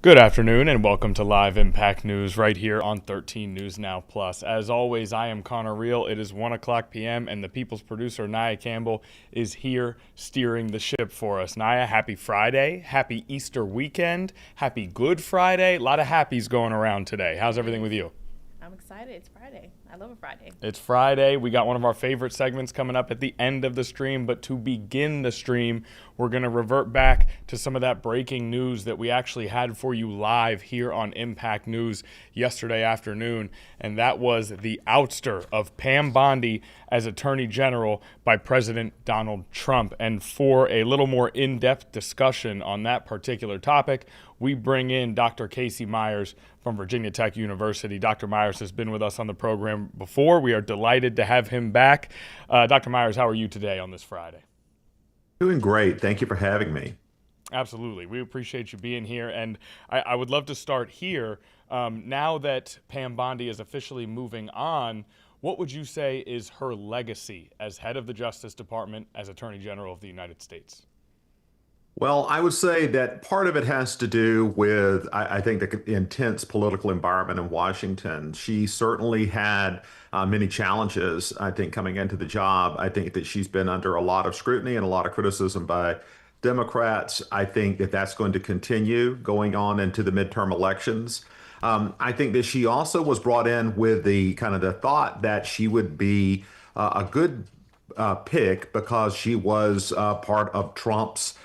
Good afternoon and welcome to Live Impact News right here on 13 News Now Plus. As always, I am Connor Reel. It is 1 o'clock p.m. and the People's producer, Nia Campbell, is here steering the ship for us. Nia, happy Friday, happy Easter weekend, happy Good Friday. A lot of happies going around today. How's everything with you? I'm excited. It's Friday. I love a Friday. It's Friday. We got one of our favorite segments coming up at the end of the stream, but to begin the stream, we're going to revert back to some of that breaking news that we actually had for you live here on Impact News yesterday afternoon, and that was the ouster of Pam Bondi as Attorney General by President Donald Trump. And for a little more in-depth discussion on that particular topic, we bring in Dr. Casey Myers from Virginia Tech University. Dr. Myers has been with us on the program before. We are delighted to have him back. Dr. Myers, how are you today on this Friday? Doing great. Thank you for having me. Absolutely. We appreciate you being here. And I would love to start here. Now that Pam Bondi is officially moving on, what would you say is her legacy as head of the Justice Department, as Attorney General of the United States? Well, I would say that part of it has to do with, I think, the intense political environment in Washington. She certainly had many challenges, I think, coming into the job. I think that she's been under a lot of scrutiny and a lot of criticism by Democrats. I think that that's going to continue going on into the midterm elections. I think that she also was brought in with the kind of the thought that she would be a good pick because she was part of Trump's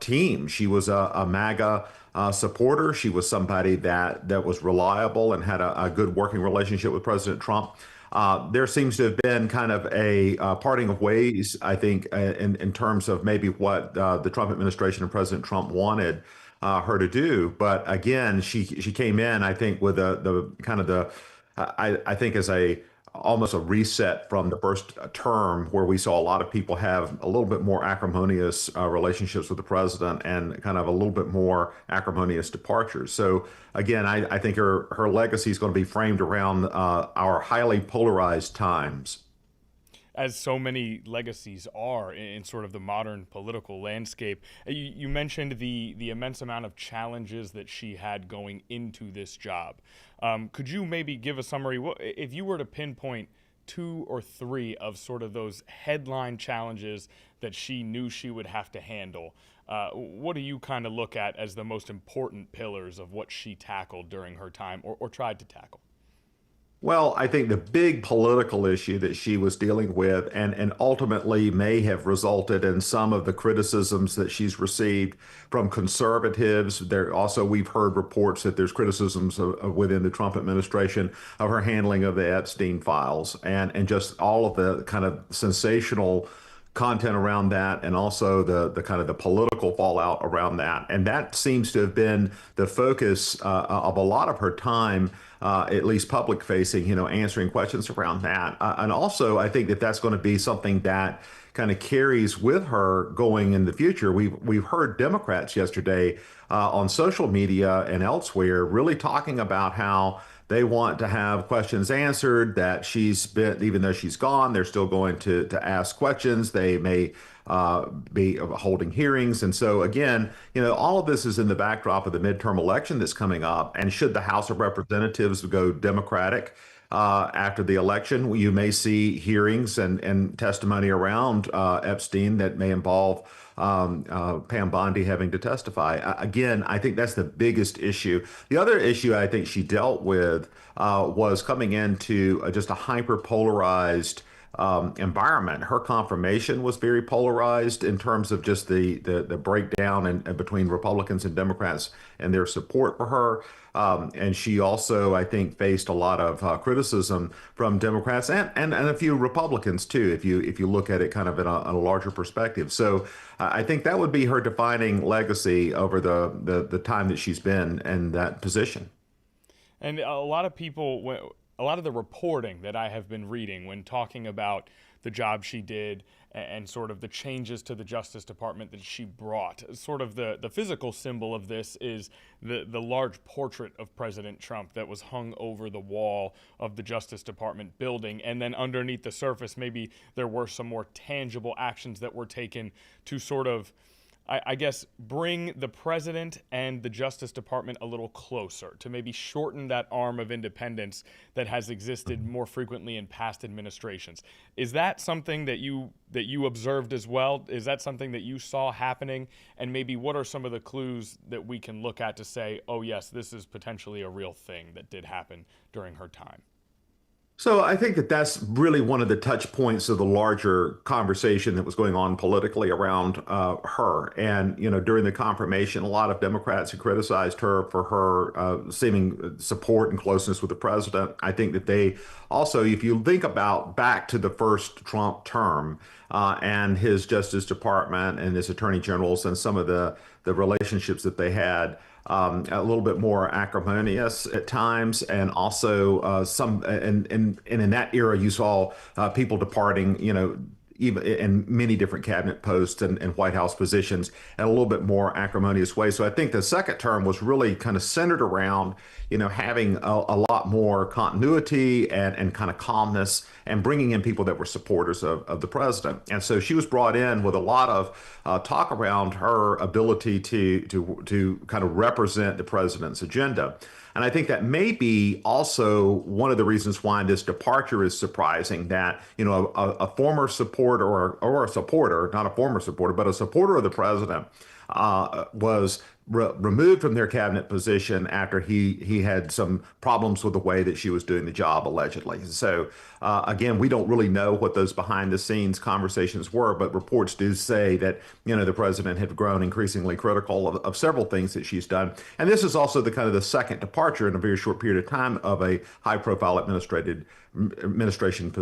team. She was a MAGA supporter. She was somebody that was reliable and had a good working relationship with President Trump. There seems to have been kind of a parting of ways, I think, in terms of maybe what the Trump administration and President Trump wanted her to do. But again, she came in, I think, with the kind of the I think as a almost a reset from the first term where we saw a lot of people have a little bit more acrimonious relationships with the president and kind of a little bit more acrimonious departures. So again, I think her legacy is going to be framed around our highly polarized times. As so many legacies are in sort of the modern political landscape. You mentioned the immense amount of challenges that she had going into this job. Could you maybe give a summary? If you were to pinpoint 2 or 3 of sort of those headline challenges that she knew she would have to handle, what do you kind of look at as the most important pillars of what she tackled during her time or tried to tackle? Well, I think the big political issue that she was dealing with and ultimately may have resulted in some of the criticisms that she's received from conservatives. There also, we've heard reports that there's criticisms within the Trump administration of her handling of the Epstein files and just all of the kind of sensational content around that and also the kind of the political fallout around that. And that seems to have been the focus of a lot of her time, at least public facing, answering questions around that. And also, I think that that's going to be something that kind of carries with her going in the future. We've heard Democrats yesterday on social media and elsewhere really talking about how they want to have questions answered, that she's been, even though she's gone, they're still going to ask questions. They may be holding hearings. And so, again, all of this is in the backdrop of the midterm election that's coming up. And should the House of Representatives go Democratic after the election, you may see hearings and testimony around Epstein that may involve Pam Bondi having to testify. Again, I think that's the biggest issue. The other issue I think she dealt with was coming into just a hyper polarized environment. Her confirmation was very polarized in terms of just the breakdown and between Republicans and Democrats and their support for her. And she also, I think, faced a lot of criticism from Democrats and a few Republicans too, if you look at it kind of in a larger perspective. So I think that would be her defining legacy over the time that she's been in that position. And a lot of people, a lot of the reporting that I have been reading when talking about the job she did and sort of the changes to the Justice Department that she brought, sort of the physical symbol of this is the large portrait of President Trump that was hung over the wall of the Justice Department building. And then underneath the surface, maybe there were some more tangible actions that were taken to sort of I guess, bring the president and the Justice Department a little closer to maybe shorten that arm of independence that has existed more frequently in past administrations. Is that something that you observed as well? Is that something that you saw happening? And maybe what are some of the clues that we can look at to say, oh yes, this is potentially a real thing that did happen during her time? So I think that that's really one of the touch points of the larger conversation that was going on politically around her. And, during the confirmation, a lot of Democrats had criticized her for her seeming support and closeness with the president. I think that they also, if you think about back to the first Trump term and his Justice Department and his attorney generals and some of the relationships that they had, a little bit more acrimonious at times, and also and in that era, you saw people departing, even in many different cabinet posts and White House positions in a little bit more acrimonious way. So I think the second term was really kind of centered around, having a lot more continuity and kind of calmness and bringing in people that were supporters of the president. And so she was brought in with a lot of talk around her ability to kind of represent the president's agenda. And I think that may be also one of the reasons why this departure is surprising, that, a former supporter or a supporter, not a former supporter, but a supporter of the president was removed from their cabinet position after he had some problems with the way that she was doing the job, allegedly. So again, we don't really know what those behind the scenes conversations were, but reports do say that the president had grown increasingly critical of several things that she's done. And this is also the kind of the second departure in a very short period of time of a high profile administration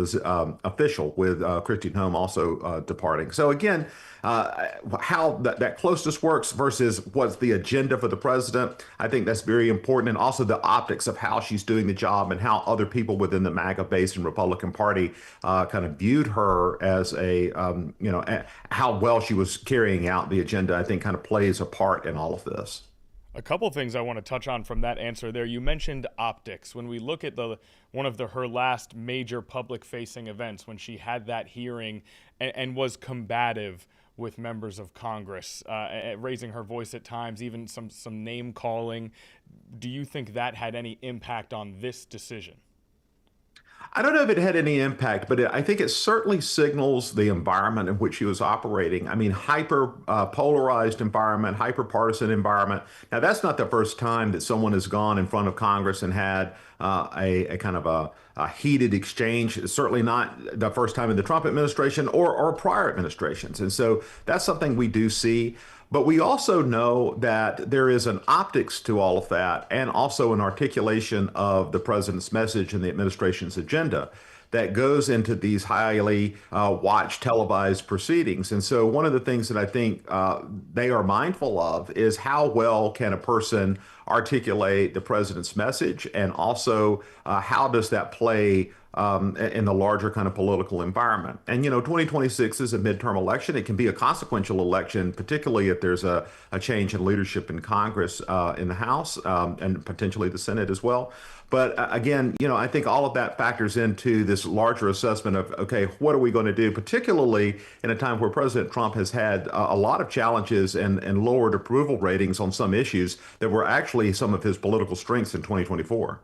official, with Christine Home also departing. So again, how that closeness works versus what's the agenda for the president, I think that's very important. And also the optics of how she's doing the job and how other people within the MAGA base and Republican Party kind of viewed her as how well she was carrying out the agenda, I think kind of plays a part in all of this. A couple things I want to touch on from that answer there. You mentioned optics. When we look at her last major public-facing events, when she had that hearing and was combative with members of Congress, raising her voice at times, even some name calling, do you think that had any impact on this decision? I don't know if it had any impact, but I think it certainly signals the environment in which she was operating. I mean, hyper polarized environment, hyper partisan environment. Now, that's not the first time that someone has gone in front of Congress and had a kind of a heated exchange. It's certainly not the first time in the Trump administration or prior administrations. And so that's something we do see. But we also know that there is an optics to all of that, and also an articulation of the president's message and the administration's agenda that goes into these highly watched, televised proceedings. And so one of the things that I think they are mindful of is how well can a person articulate the president's message, and also how does that play in the larger kind of political environment. And, 2026 is a midterm election. It can be a consequential election, particularly if there's a change in leadership in Congress, in the House, and potentially the Senate as well. But again, I think all of that factors into this larger assessment of, okay, what are we going to do, particularly in a time where President Trump has had a lot of challenges and lowered approval ratings on some issues that were actually some of his political strengths in 2024.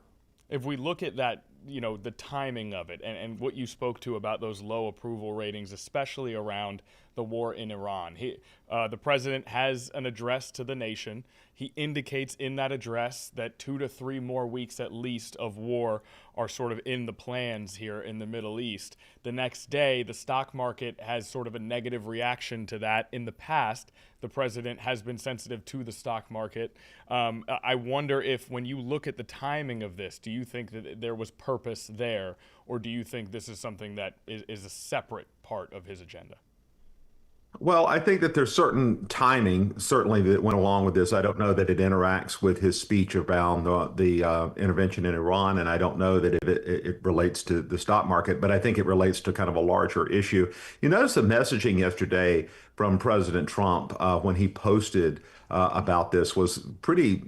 If we look at that, the timing of it and what you spoke to about those low approval ratings, especially around the war in Iran. The president has an address to the nation. He indicates in that address that 2 to 3 more weeks at least of war are sort of in the plans here in the Middle East. The next day, the stock market has sort of a negative reaction to that. In the past, the president has been sensitive to the stock market. I wonder if, when you look at the timing of this, do you think that there was purpose there, or do you think this is something that is a separate part of his agenda? Well, I think that there's certain timing, certainly, that went along with this. I don't know that it interacts with his speech around the intervention in Iran, and I don't know that it relates to the stock market, but I think it relates to kind of a larger issue. You notice the messaging yesterday from from President Trump when he posted about this was pretty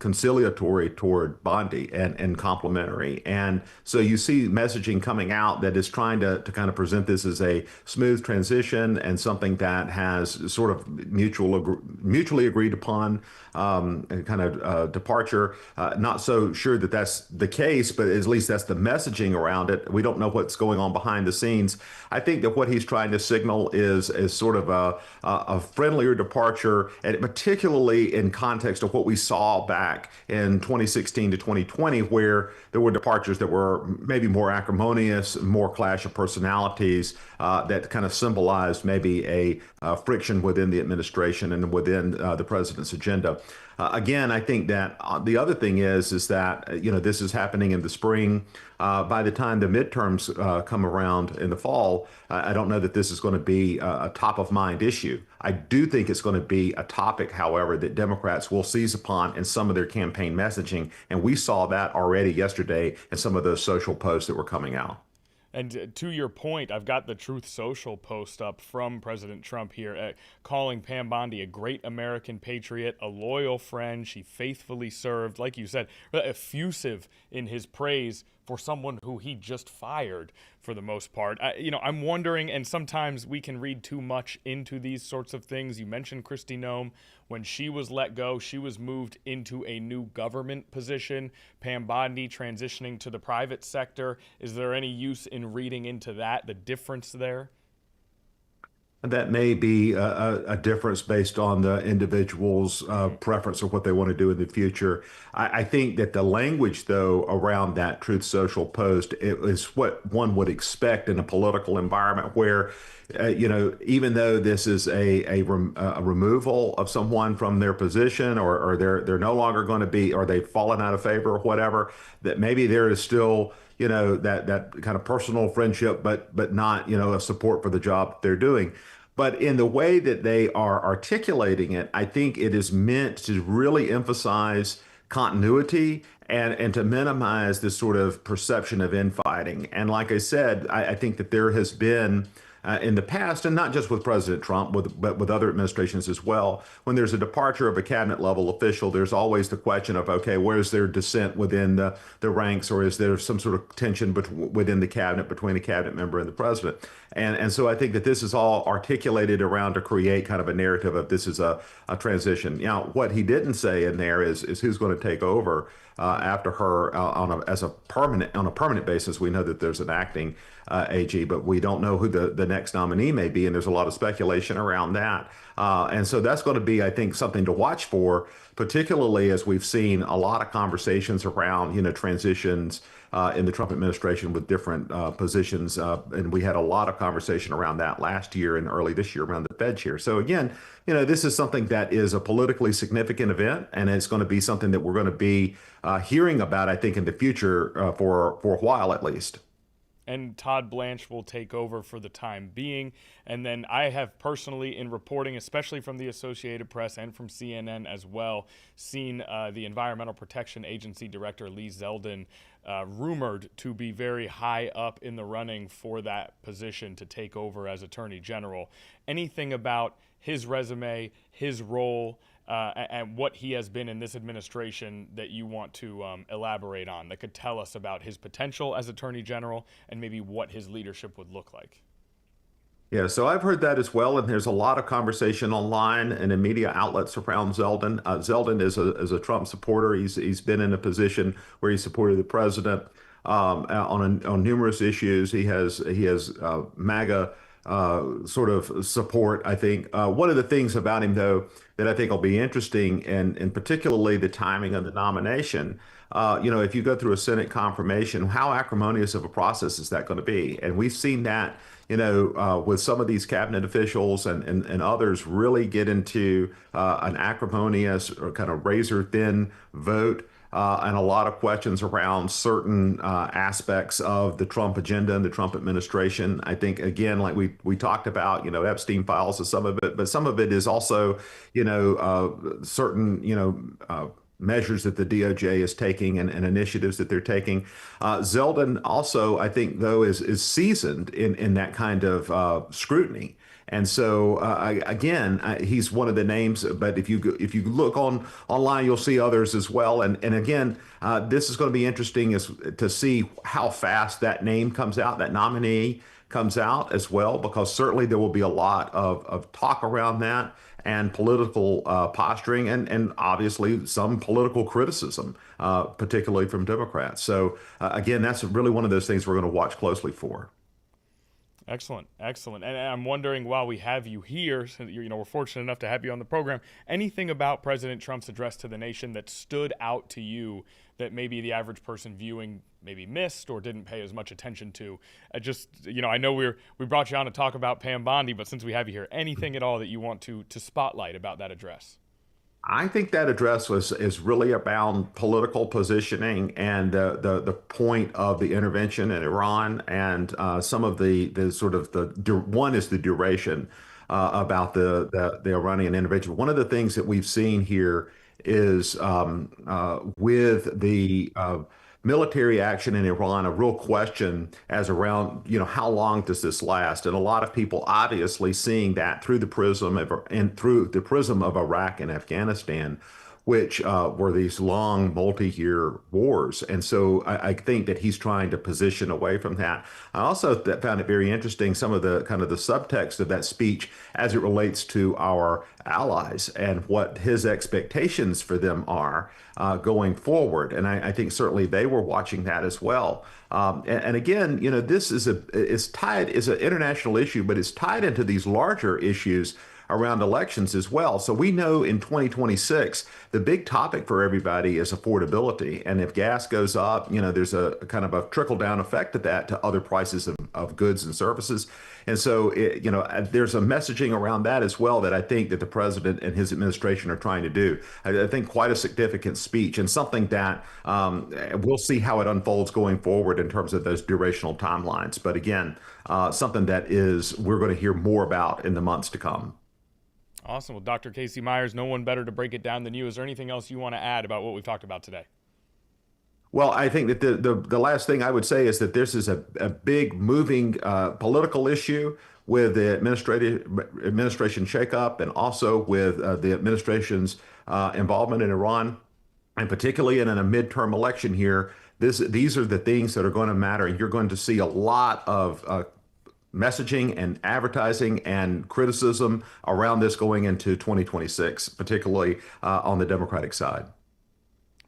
conciliatory toward Bondi and complimentary. And so you see messaging coming out that is trying to kind of present this as a smooth transition and something that has sort of mutually agreed upon kind of departure. Not so sure that that's the case, but at least that's the messaging around it. We don't know what's going on behind the scenes. I think that what he's trying to signal is sort of a friendlier departure, and particularly in context of what we saw back in 2016 to 2020, where there were departures that were maybe more acrimonious, more clash of personalities that kind of symbolized maybe a friction within the administration and within the president's agenda. Again, I think that the other thing is that this is happening in the spring. By the time the midterms come around in the fall, I don't know that this is going to be a top of mind issue. I do think it's going to be a topic, however, that Democrats will seize upon in some of their campaign messaging, and we saw that already yesterday in some of those social posts that were coming out. And to your point, I've got the Truth Social post up from President Trump here, calling Pam Bondi a great American patriot, a loyal friend. She faithfully served, like you said, effusive in his praise for someone who he just fired for the most part. I'm wondering, and sometimes we can read too much into these sorts of things. You mentioned Kristi Noem. When she was let go, she was moved into a new government position. Pam Bondi transitioning to the private sector. Is there any use in reading into that, the difference there? That may be a difference based on the individual's preference of what they want to do in the future. I think that the language, though, around that Truth Social post is what one would expect in a political environment where, even though this is a removal of someone from their position, or they're no longer going to be, or they've fallen out of favor or whatever, that maybe there is still that kind of personal friendship, but not, a support for the job they're doing. But in the way that they are articulating it, I think it is meant to really emphasize continuity and to minimize this sort of perception of infighting. And like I said, I think that there has been in the past, and not just with President Trump, but with other administrations as well, when there's a departure of a cabinet level official, there's always the question of, okay, where's their dissent within the ranks, or is there some sort of tension within the cabinet between a cabinet member and the president? And so I think that this is all articulated around to create kind of a narrative of this is a transition. What he didn't say in there is who's going to take over after her on a permanent basis. We know that there's an acting AG, but we don't know who the next nominee may be, and there's a lot of speculation around that. And so that's going to be, I think, something to watch for, particularly as we've seen a lot of conversations around, transitions in the Trump administration with different positions. And we had a lot of conversation around that last year and early this year around the Fed chair. So again, this is something that is a politically significant event, and it's going to be something that we're going to be hearing about, I think, in the future for a while at least. And Todd Blanche will take over for the time being. And then I have personally, in reporting, especially from the Associated Press and from CNN as well, seen the Environmental Protection Agency Director Lee Zeldin rumored to be very high up in the running for that position to take over as Attorney General. Anything about his resume, his role, and what he has been in this administration that you want to elaborate on, that could tell us about his potential as Attorney General and maybe what his leadership would look like? Yeah, so I've heard that as well, and there's a lot of conversation online and in media outlets around Zeldin. Zeldin is a Trump supporter. He's been in a position where he supported the president on numerous issues. He has MAGA sort of support, I think. One of the things about him, though, that I think will be interesting, and particularly the timing of the nomination. If you go through a Senate confirmation, how acrimonious of a process is that going to be? And we've seen that, with some of these cabinet officials and others really get into an acrimonious or kind of razor thin vote. And a lot of questions around certain aspects of the Trump agenda and the Trump administration. I think, again, like we talked about, Epstein files is some of it, but some of it is also, certain, measures that the DOJ is taking and initiatives that they're taking. Zeldin also, I think, though, is seasoned in that kind of scrutiny. And so he's one of the names. But if you look online, you'll see others as well. And again, this is going to be interesting to see how fast that name comes out, that nominee comes out as well, because certainly there will be a lot of talk around that and political posturing and obviously some political criticism, particularly from Democrats. So again, that's really one of those things we're going to watch closely for. Excellent, excellent. And I'm wondering, while we have you here, we're fortunate enough to have you on the program, anything about President Trump's address to the nation that stood out to you that maybe the average person viewing maybe missed or didn't pay as much attention to? I know we brought you on to talk about Pam Bondi, but since we have you here, anything at all that you want to spotlight about that address? I think that address is really about political positioning and the point of the intervention in Iran and some of the sort of one is the duration about the Iranian intervention. One of the things that we've seen here is with the military action in Iran, a real question as around, how long does this last? And a lot of people obviously seeing that through the prism of Iraq and Afghanistan, which were these long multi-year wars. And so I think that he's trying to position away from that. I also found it very interesting, some of the kind of the subtext of that speech as it relates to our allies and what his expectations for them are going forward. And I think certainly they were watching that as well. And again, this is an international issue, but it's tied into these larger issues around elections as well. So we know in 2026, the big topic for everybody is affordability. And if gas goes up, there's a kind of a trickle down effect of that to other prices of goods and services. And so, there's a messaging around that as well that I think that the president and his administration are trying to do. I think quite a significant speech and something that we'll see how it unfolds going forward in terms of those durational timelines. But again, something that we're going to hear more about in the months to come. Awesome. Well, Dr. Casey Myers, no one better to break it down than you. Is there anything else you want to add about what we've talked about today? Well, I think that the last thing I would say is that this is a big moving political issue with the administration shakeup and also with the administration's involvement in Iran, and particularly in a midterm election here. These are the things that are going to matter. And you're going to see a lot of messaging and advertising and criticism around this going into 2026, particularly on the Democratic side.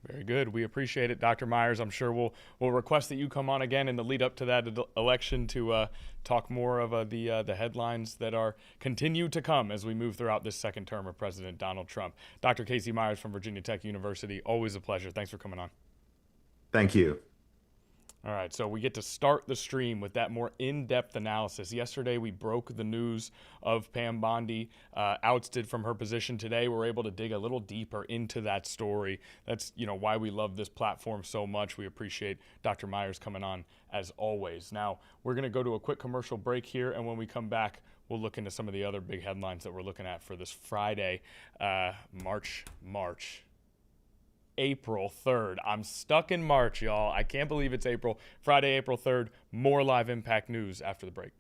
Very good. We appreciate it, Dr. Myers. I'm sure we'll request that you come on again in the lead up to that election to talk more of the headlines that continue to come as we move throughout this second term of President Donald Trump. Dr. Casey Myers from Virginia Tech University, always a pleasure. Thanks for coming on. Thank you. All right, so we get to start the stream with that more in-depth analysis. Yesterday, we broke the news of Pam Bondi ousted from her position. Today, we're able to dig a little deeper into that story. That's why we love this platform so much. We appreciate Dr. Myers coming on as always. Now, we're going to go to a quick commercial break here, and when we come back, we'll look into some of the other big headlines that we're looking at for this Friday, April 3rd. I'm stuck in March, y'all. I can't believe it's April. Friday, April 3rd. More live Impact news after the break.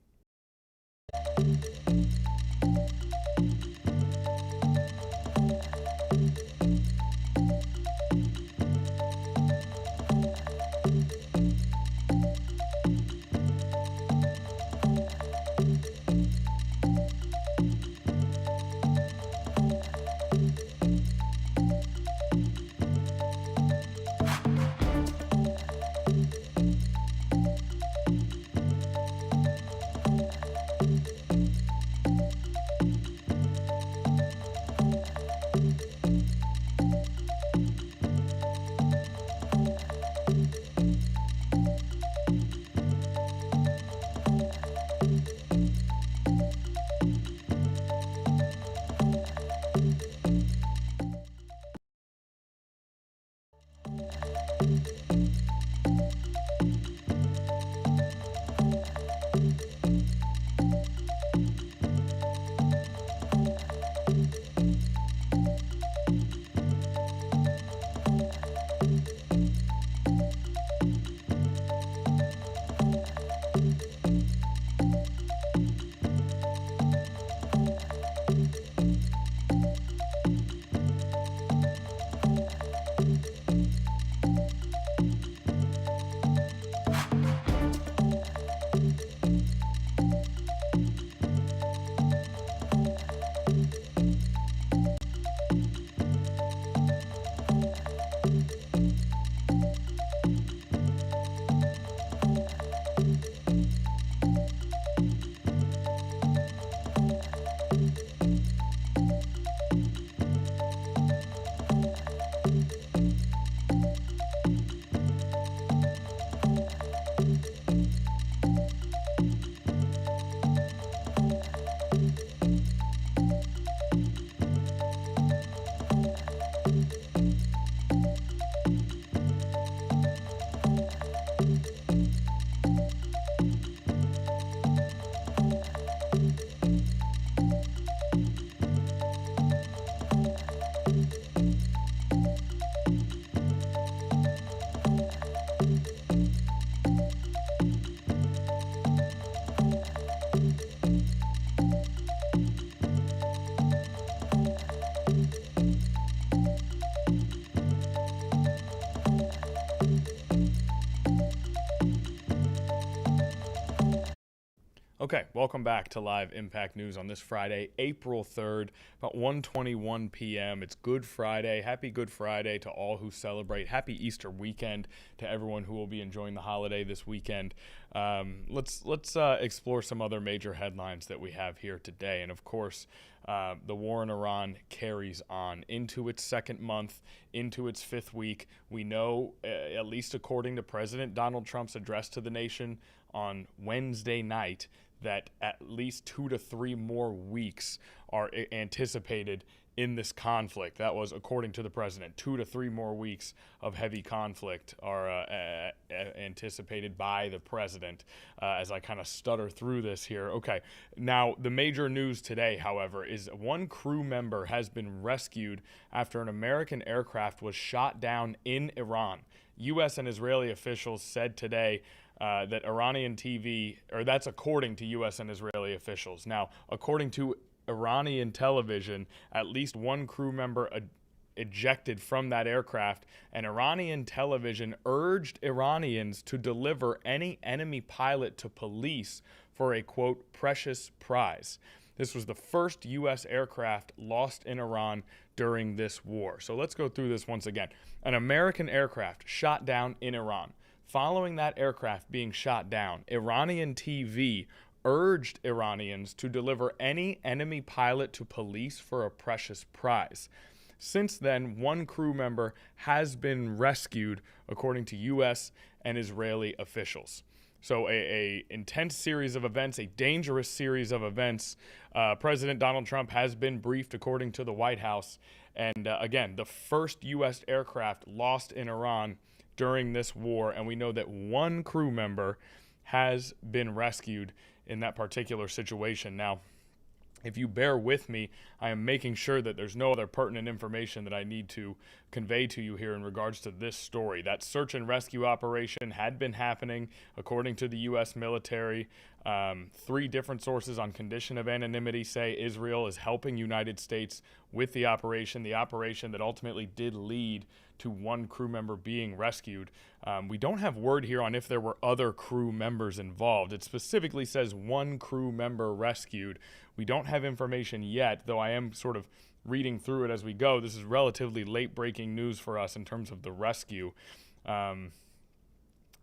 Okay, welcome back to Live Impact News on this Friday, April 3rd, about 1:21 p.m. It's Good Friday. Happy Good Friday to all who celebrate. Happy Easter weekend to everyone who will be enjoying the holiday this weekend. Let's explore some other major headlines that we have here today. And of course, the war in Iran carries on into its second month, into its fifth week. We know, at least according to President Donald Trump's address to the nation on Wednesday night, that at least 2 to 3 more weeks are anticipated in this conflict. That was according to the president. 2 to 3 more weeks of heavy conflict are anticipated by the president, as I kind of stutter through this here. Okay, now the major news today, however, is one crew member has been rescued after an American aircraft was shot down in Iran. U.S. and Israeli officials said today that Iranian TV, or that's according to U.S. and Israeli officials. Now, according to Iranian television, at least one crew member ejected from that aircraft, and Iranian television urged Iranians to deliver any enemy pilot to police for a, quote, precious prize. This was the first U.S. aircraft lost in Iran during this war. So let's go through this once again. An American aircraft shot down in Iran. Following that aircraft being shot down, Iranian TV urged Iranians to deliver any enemy pilot to police for a precious prize. Since then, one crew member has been rescued, according to U.S. and Israeli officials. So a intense series of events, a dangerous series of events. President Donald Trump has been briefed, according to the White House. And again, the first U.S. aircraft lost in Iran during this war, and we know that one crew member has been rescued in that particular situation. Now, if you bear with me, I am making sure that there's no other pertinent information that I need to convey to you here in regards to this story. That search and rescue operation had been happening, according to the U.S. military. 3 different sources on condition of anonymity say Israel is helping United States with the operation that ultimately did lead to one crew member being rescued. We don't have word here on if there were other crew members involved. It specifically says one crew member rescued. We don't have information yet, though I am sort of reading through it as we go. This is relatively late-breaking news for us in terms of the rescue.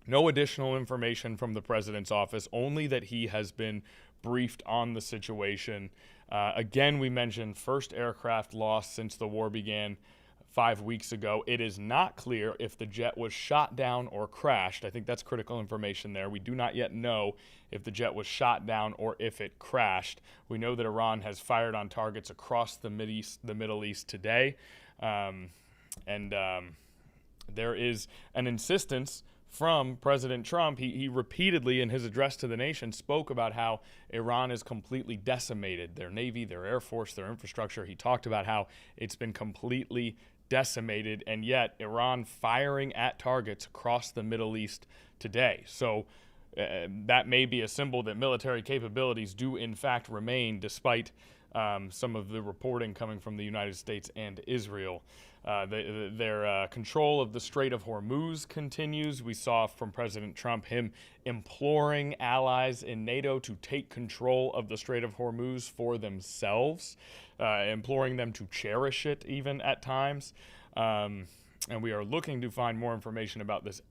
No additional information from the president's office, only that he has been briefed on the situation. Again, we mentioned first aircraft lost since the war began 5 weeks ago. It is not clear if the jet was shot down or crashed. I think that's critical information there. We do not yet know if the jet was shot down or if it crashed. We know that Iran has fired on targets across the Middle East today. There is an insistence from President Trump. He repeatedly, in his address to the nation, spoke about how Iran is completely decimated. Their Navy, their Air Force, their infrastructure. He talked about how it's been completely decimated, and yet Iran firing at targets across the Middle East today. So that may be a symbol that military capabilities do in fact remain, despite some of the reporting coming from the United States and Israel. Their control of the Strait of Hormuz continues. We saw from President Trump him imploring allies in NATO to take control of the Strait of Hormuz for themselves, imploring them to cherish it even at times. And we are looking to find more information about this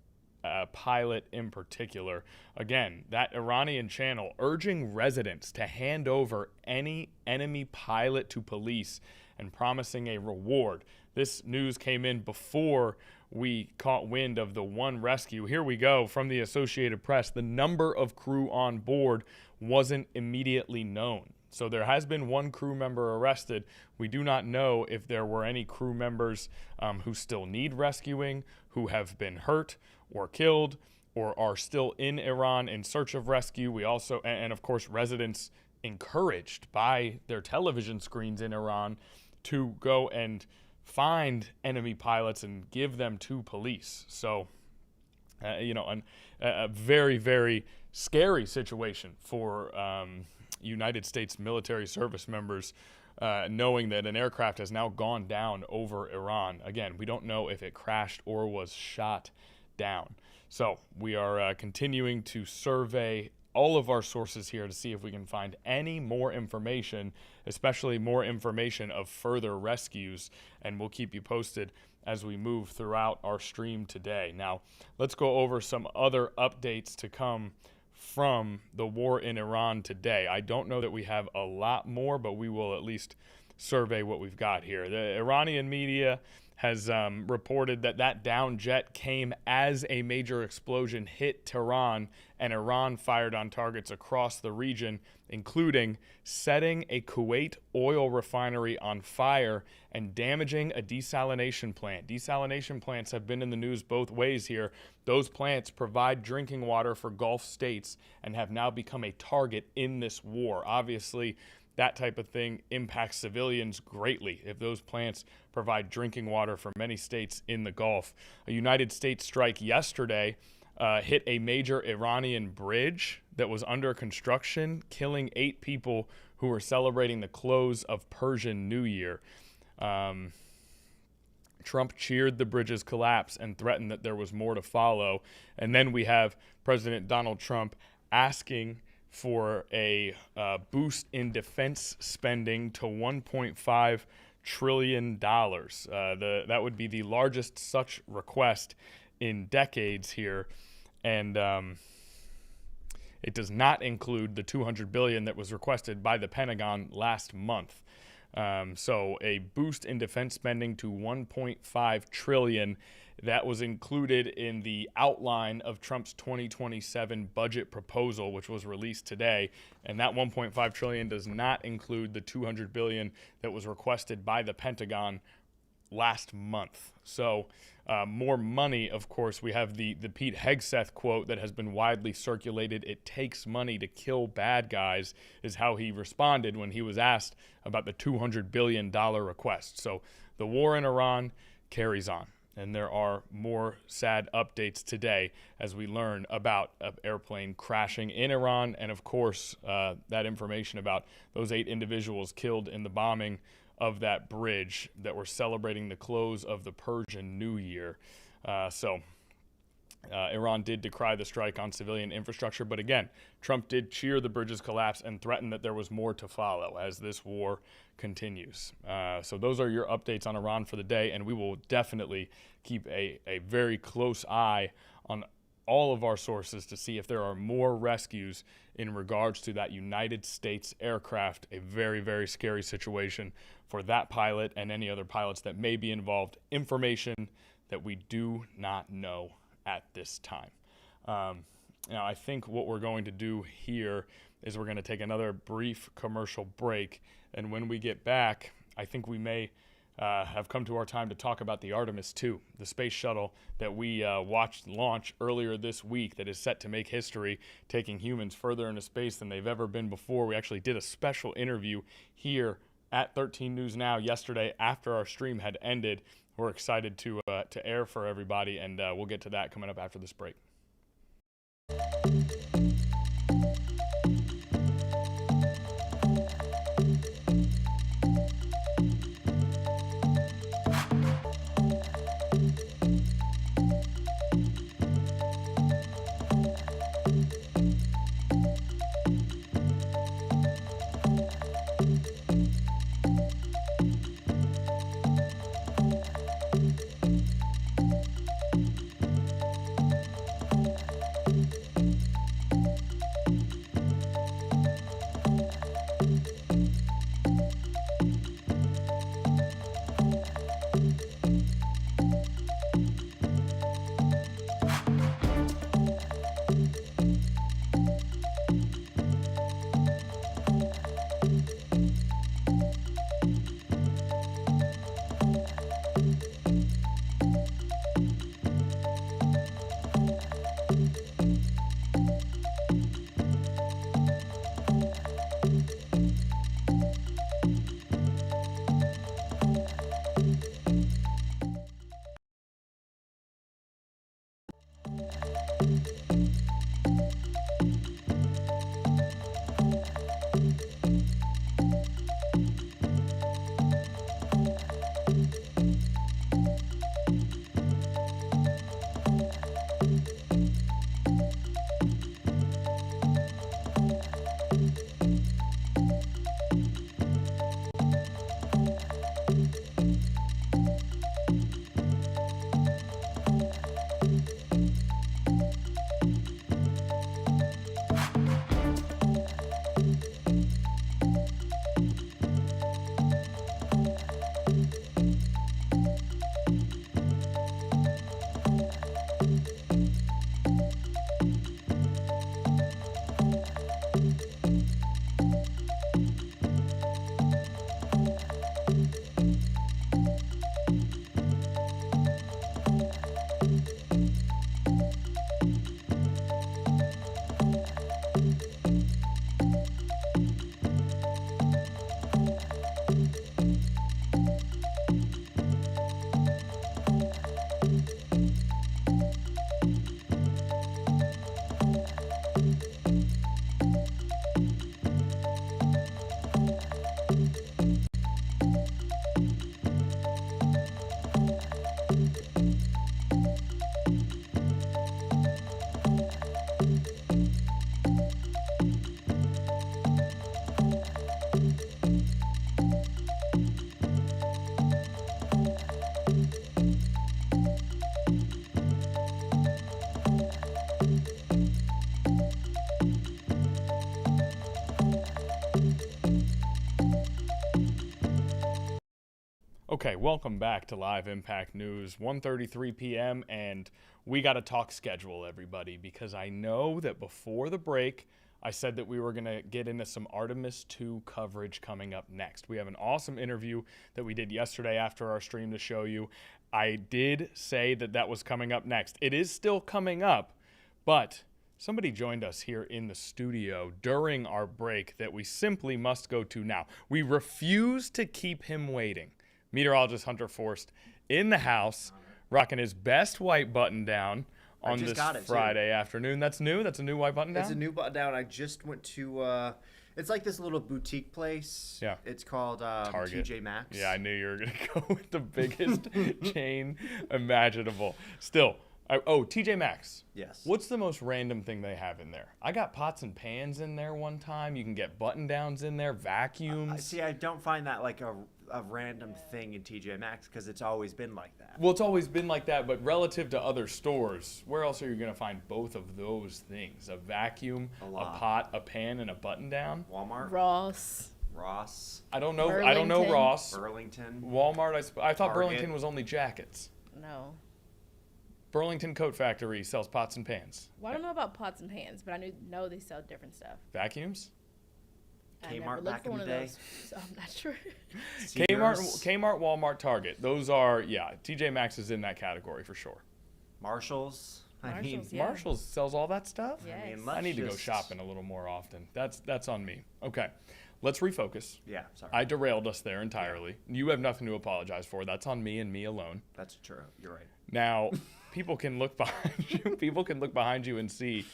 pilot in particular. Again, that Iranian channel urging residents to hand over any enemy pilot to police and promising a reward. This news came in before we caught wind of the one rescue. Here we go from the Associated Press. The number of crew on board wasn't immediately known. So there has been one crew member arrested. We do not know if there were any crew members who still need rescuing, who have been hurt or killed, or are still in Iran in search of rescue. We also, and of course, residents encouraged by their television screens in Iran to go and find enemy pilots and give them to police. So, a very, very scary situation for United States military service members, knowing that an aircraft has now gone down over Iran. Again, we don't know if it crashed or was shot down. So we are continuing to survey all of our sources here to see if we can find any more information, especially more information of further rescues, and we'll keep you posted as we move throughout our stream today. Now, let's go over some other updates to come from the war in Iran today. I don't know that we have a lot more, but we will at least survey what we've got here. The Iranian media has reported that down jet came as a major explosion hit Tehran, and Iran fired on targets across the region, including setting a Kuwait oil refinery on fire and damaging a desalination plant. Desalination plants have been in the news both ways here. Those plants provide drinking water for Gulf states and have now become a target in this war. Obviously, that type of thing impacts civilians greatly if those plants provide drinking water for many states in the Gulf. A United States strike yesterday hit a major Iranian bridge that was under construction, killing 8 people who were celebrating the close of Persian New Year. Trump cheered the bridge's collapse and threatened that there was more to follow. And then we have President Donald Trump asking for a boost in defense spending to $1.5 trillion. That would be the largest such request in decades here. And it does not include the $200 billion that was requested by the Pentagon last month. So a boost in defense spending to $1.5 trillion. That was included in the outline of Trump's 2027 budget proposal, which was released today. And that $1.5 trillion does not include the $200 billion that was requested by the Pentagon last month. So more money, of course. We have the Pete Hegseth quote that has been widely circulated. It takes money to kill bad guys, is how he responded when he was asked about the $200 billion request. So the war in Iran carries on. And there are more sad updates today as we learn about an airplane crashing in Iran. And of course, that information about those 8 individuals killed in the bombing of that bridge that were celebrating the close of the Persian New Year. Iran did decry the strike on civilian infrastructure. But again, Trump did cheer the bridge's collapse and threaten that there was more to follow as this war continues. So those are your updates on Iran for the day, and we will definitely keep a very close eye on all of our sources to see if there are more rescues in regards to that United States aircraft. A very, very scary situation for that pilot and any other pilots that may be involved. Information that we do not know at this time. Now, I think what we're going to do here is we're going to take another brief commercial break. And when we get back, I think we may have come to our time to talk about the Artemis II, the space shuttle that we watched launch earlier this week that is set to make history, taking humans further into space than they've ever been before. We actually did a special interview here at 13 News Now yesterday after our stream had ended. We're excited to air for everybody, and we'll get to that coming up after this break. Okay, welcome back to Live Impact News, 1:33 p.m., and we got to talk schedule, everybody, because I know that before the break, I said that we were going to get into some Artemis II coverage coming up next. We have an awesome interview that we did yesterday after our stream to show you. I did say that that was coming up next. It is still coming up, but somebody joined us here in the studio during our break that we simply must go to now. We refuse to keep him waiting. Meteorologist Hunter Forst in the house, rocking his best white button down on this Friday afternoon. That's new? That's a new white button down? It's a new button down. I just went to, it's like this little boutique place. Yeah. It's called Target. TJ Maxx. Yeah, I knew you were going to go with the biggest chain imaginable. Still, TJ Maxx. Yes. What's the most random thing they have in there? I got pots and pans in there one time. You can get button downs in there, vacuums. See, I don't find that like a random thing in TJ Maxx because it's always been like that. Well, it's always been like that, but relative to other stores, where else are you going to find both of those things? A vacuum, a pot, a pan, and a button down? Walmart? Ross. I don't know. I don't know Burlington. Ross. Burlington? Walmart. I thought Target. Burlington was only jackets. No. Burlington Coat Factory sells pots and pans. Well, I don't know about pots and pans, but I know they sell different stuff. Vacuums? I never Kmart looked back for in one the of day? those, so I'm not sure. Kmart, Walmart, Target. Those are, TJ Maxx is in that category for sure. Marshalls? Marshalls, yeah. Marshalls sells all that stuff? Yes. I mean, I need to go just- shopping a little more often. That's on me. Okay, let's refocus. Yeah, sorry. I derailed us there entirely. You have nothing to apologize for. That's on me and me alone. That's true. You're right. Now, people can look behind you. People can look behind you and see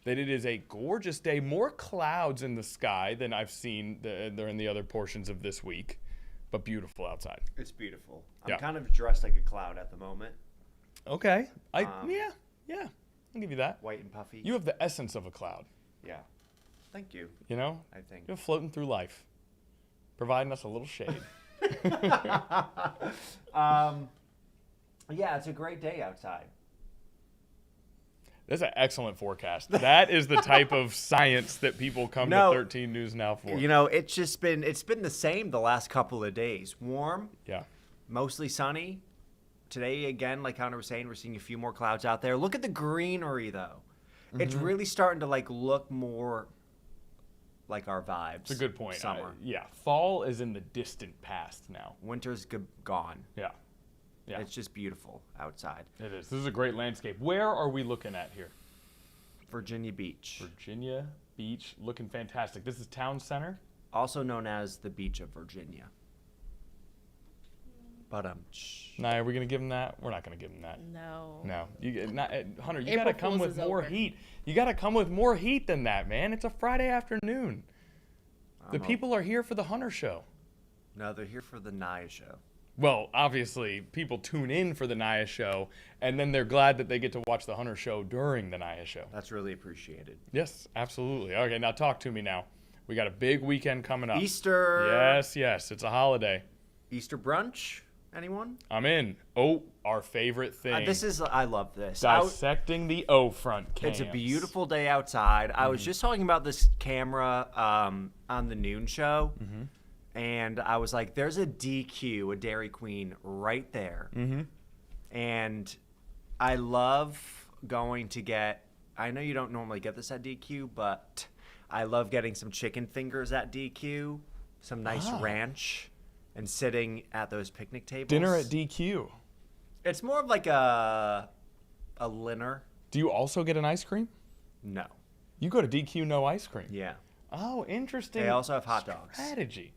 that it is a gorgeous day. More clouds in the sky than I've seen during the other portions of this week, but beautiful outside. It's beautiful. Yeah. I'm kind of dressed like a cloud at the moment. Okay. Yeah. I'll give you that. White and puffy. You have the essence of a cloud, Yeah. Thank you, you know? I think. You're floating through life, providing us a little shade. Yeah, it's a great day outside. That's an excellent forecast. That is the type of science that people come to 13 News Now for. You know, it's been the same the last couple of days. Warm, Yeah. mostly sunny. Today, again, like Hunter was saying, we're seeing a few more clouds out there. Look at the greenery, though. It's really starting to look more like our vibes. It's a good point. Summer. Fall is in the distant past now. Winter's gone. Yeah. It's just beautiful outside. It is. This is a great landscape. Where are we looking at here? Virginia Beach, Virginia Beach, looking fantastic. This is Town Center. also known as the Beach of Virginia. But Nah, are we gonna give him that? We're not gonna give him that. No. No, Hunter, you April gotta come Fool's with is more over. heat. You gotta come with more heat than that, man. It's a Friday afternoon. The people are here for the Hunter show. No, they're here for the Naya show. Well, obviously, people tune in for the Naya show, and then they're glad that they get to watch the Hunter show during the Naya show. That's really appreciated. Yes, absolutely. Okay, now talk to me now. We got a big weekend coming up. Easter. Yes, it's a holiday. Easter brunch. Anyone? I'm in. Oh, our favorite thing. I love this. Dissecting the O front cams. It's a beautiful day outside. I was just talking about this camera on the noon show, and I was like, there's a DQ, a Dairy Queen, right there. And I love going to get, I know you don't normally get this at DQ, but I love getting some chicken fingers at DQ, some nice ranch, and sitting at those picnic tables. Dinner at DQ. It's more of like a dinner. Do you also get an ice cream? No. You go to DQ, no ice cream. Yeah. Oh, interesting. They also have hot dogs. Strategy.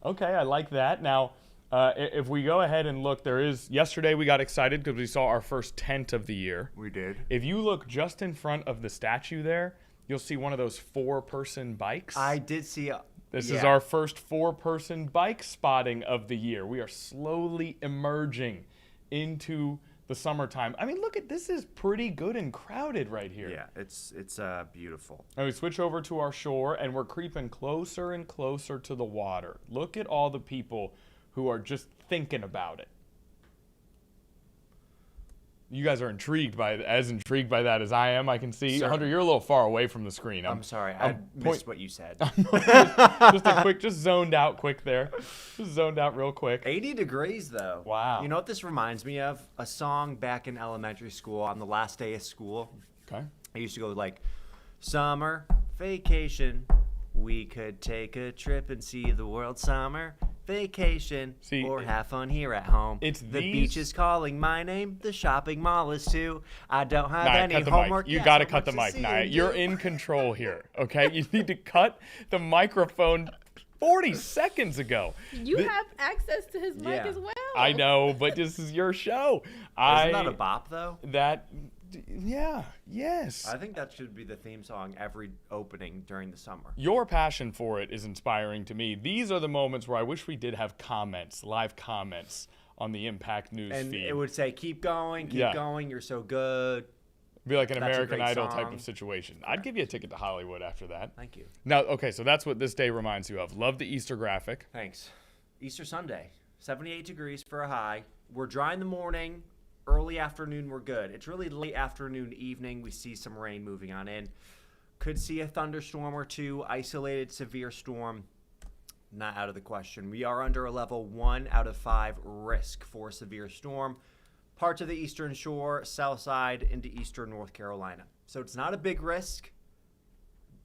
Okay, I like that. Now, if we go ahead and look, yesterday we got excited because we saw our first tent of the year. We did. If you look just in front of the statue there, you'll see one of those 4-person bikes. I did see. This is our first 4-person bike spotting of the year. We are slowly emerging into the summertime. I mean, look at this is pretty good and crowded right here. Yeah, it's beautiful. And we switch over to our shore, and we're creeping closer and closer to the water. Look at all the people who are just thinking about it. You guys are intrigued by that as I am. I can see. Sir. Hunter, you're a little far away from the screen. I'm sorry, I missed what you said. Just zoned out quick there. Just zoned out real quick. 80 degrees, though. Wow. You know what this reminds me of? A song back in elementary school on the last day of school. Okay. I used to go like, summer vacation. We could take a trip and see the world. Summer vacation. See, or have fun here at home. It's the these- beach is calling my name. The shopping mall is too. I don't have Naya, any cut the homework. mic. You Yes, got to homework cut the to mic, see Naya. and You're do. in control here, okay? You need to cut the microphone 40 seconds ago. You have access to his mic Yeah. as well. I know, but this is your show. Isn't that a bop, though? Yes. I think that should be the theme song every opening during the summer. Your passion for it is inspiring to me. These are the moments where I wish we did have comments, live comments on the Impact News And feed. it would say, keep going, Yeah. you're so good. be like an That's a American great Idol type song. of situation. I'd give you a ticket to Hollywood after that. Thank you. Now, okay, so that's what this day reminds you of. Love the Easter graphic. Thanks. Easter Sunday, 78 degrees for a high. We're dry in the morning. Early afternoon, we're good. It's really late afternoon, evening. We see some rain moving on in. Could see a thunderstorm or two, isolated severe storm. Not out of the question. We are under a level 1 out of 5 risk for severe storm. Parts of the eastern shore, south side into eastern North Carolina. So it's not a big risk.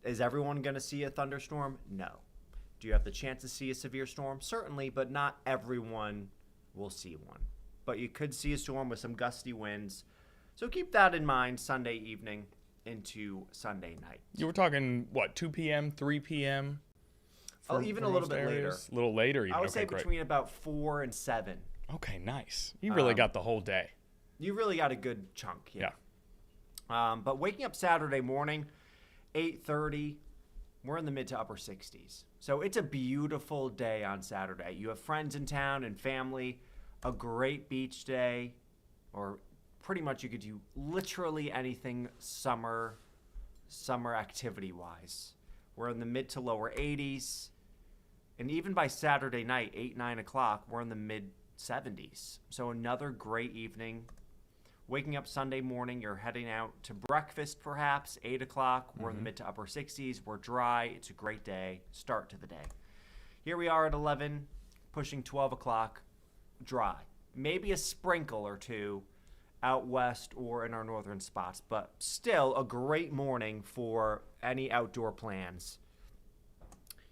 Is everyone going to see a thunderstorm? No. Do you have the chance to see a severe storm? Certainly, but not everyone will see one. But you could see a storm with some gusty winds. So keep that in mind Sunday evening into Sunday night. You were talking, what, 2 p.m., 3 p.m.? Even a little bit later. A little later even. I would Okay, say great. between about 4 and 7. Okay, nice. You really got the whole day. You really got a good chunk. Yeah. But waking up Saturday morning, 8:30, we're in the mid to upper 60s. So it's a beautiful day on Saturday. You have friends in town and family, a great beach day, or pretty much you could do literally anything summer activity-wise. We're in the mid to lower 80s. And even by Saturday night, 8, 9 o'clock, we're in the mid-70s. So another great evening. Waking up Sunday morning, you're heading out to breakfast perhaps, 8 o'clock. We're in the mid to upper 60s. We're dry. It's a great day. Start to the day. Here we are at 11, pushing 12 o'clock, dry. Maybe a sprinkle or two out west or in our northern spots, but still a great morning for any outdoor plans.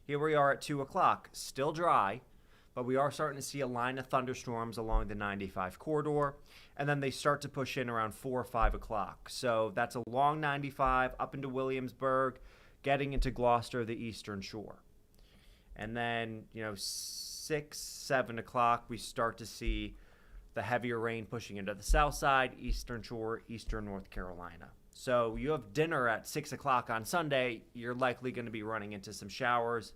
Here we are at 2 o'clock, still dry, but we are starting to see a line of thunderstorms along the 95 corridor, and then they start to push in around 4 or 5 o'clock. So that's a long 95 up into Williamsburg, getting into Gloucester, the eastern shore. And then, 6, 7 o'clock, we start to see the heavier rain pushing into the south side, eastern shore, eastern North Carolina. So you have dinner at 6 o'clock on Sunday, you're likely going to be running into some showers,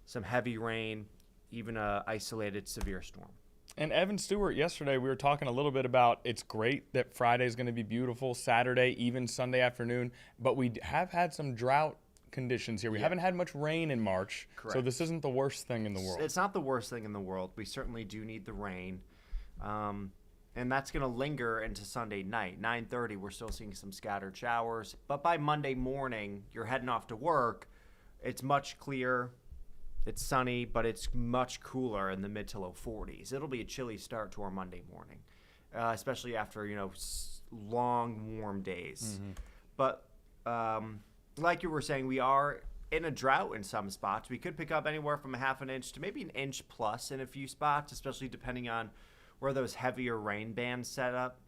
some heavy rain, even a isolated severe storm. And Evan Stewart, yesterday we were talking a little bit about it's great that Friday is going to be beautiful, Saturday, even Sunday afternoon, but we have had some drought conditions here. We haven't had much rain in March, Correct. so this isn't the worst thing in the world. It's not the worst thing in the world. We certainly do need the rain. And that's going to linger into Sunday night. 9:30, we're still seeing some scattered showers. But by Monday morning, you're heading off to work. It's much clearer. It's sunny, but it's much cooler in the mid to low 40s. It'll be a chilly start to our Monday morning, especially after, long, warm days. Mm-hmm. But like you were saying, we are in a drought in some spots. We could pick up anywhere from a half an inch to maybe an inch plus in a few spots, especially depending on where those heavier rain bands set up.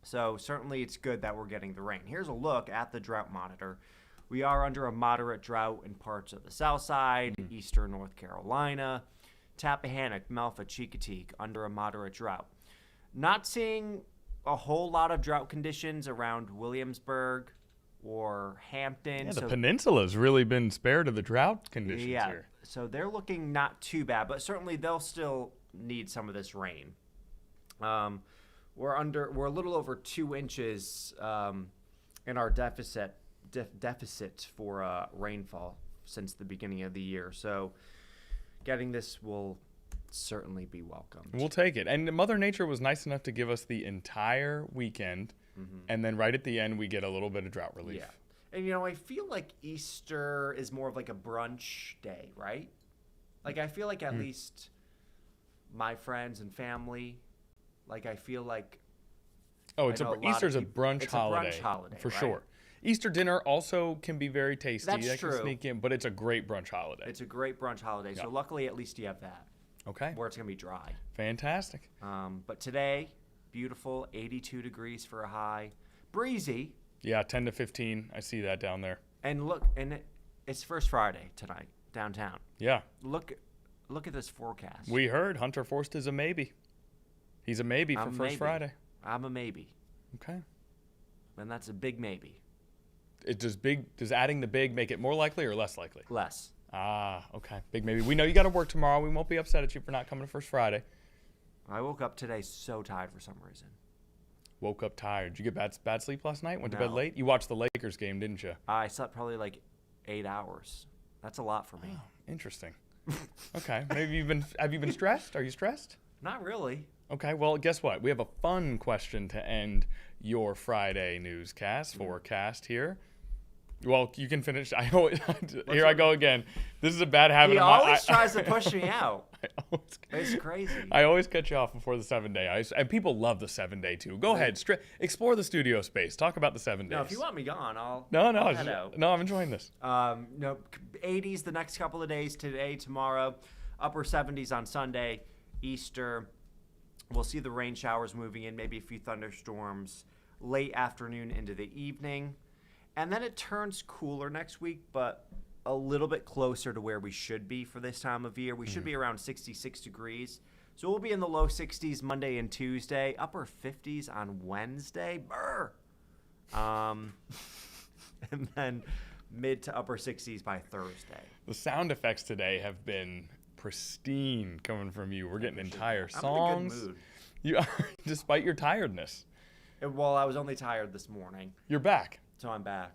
So certainly it's good that we're getting the rain. Here's a look at the drought monitor. We are under a moderate drought in parts of the south side, eastern North Carolina, Tappahannock, Melfa, Cheekateague, under a moderate drought. Not seeing a whole lot of drought conditions around Williamsburg or Hampton. Yeah, the peninsula's really been spared of the drought conditions Yeah, here. so they're looking not too bad, but certainly they'll still need some of this rain. We're a little over 2 inches in our deficit for rainfall since the beginning of the year. So getting this will certainly be welcomed. We'll take it. And Mother Nature was nice enough to give us the entire weekend, and then right at the end we get a little bit of drought relief. Yeah. And, you know, I feel like Easter is more of like a brunch day, right? Like, I feel like at least my friends and family, like, I feel like... Oh, Easter's a it's brunch holiday. It's a brunch holiday, for right? sure. Easter dinner also can be very tasty. That's that true. Can sneak in, but it's a great brunch holiday. It's a great brunch holiday. So luckily, at least you have that. Okay. Where it's going to be dry. Fantastic. But today, beautiful, 82 degrees for a high. Breezy. Yeah, 10 to 15. I see that down there. And look, it's First Friday tonight, downtown. Yeah. Look at this forecast. We heard Hunter Forst is a maybe. He's a maybe for First Friday. I'm a maybe. Okay. And that's a big maybe. Does adding the big make it more likely or less likely? Less. Ah, okay. Big maybe. We know you got to work tomorrow. We won't be upset at you for not coming to First Friday. I woke up today so tired for some reason. Woke up tired. Did you get bad sleep last night? Went to No. bed late? You watched the Lakers game, didn't you? I slept probably like 8 hours. That's a lot for me. Oh, interesting. Okay. Maybe have you been stressed? Are you stressed? Not really. Okay. Well, guess what? We have a fun question to end your Friday newscast forecast here. Well, you can finish. Here I go again. This is a bad habit He of mine. always tries to push me out. It's crazy. I always cut you off before the 7-day. And people love the 7-day too. Go ahead, explore the studio space. Talk about the 7 days. No, if you want me gone, I'll No, head out. no, I'm enjoying this. No, 80s the next couple of days, today, tomorrow. Upper 70s on Sunday, Easter. We'll see the rain showers moving in, maybe a few thunderstorms late afternoon into the evening. And then it turns cooler next week, but a little bit closer to where we should be for this time of year. We should be around 66 degrees. So we'll be in the low 60s Monday and Tuesday, upper 50s on Wednesday. Brr. And then mid to upper 60s by Thursday. The sound effects today have been pristine coming from you. We're getting entire I'm songs. in a good mood. You are, despite your tiredness. Well, I was only tired this morning, You're back. so I'm back.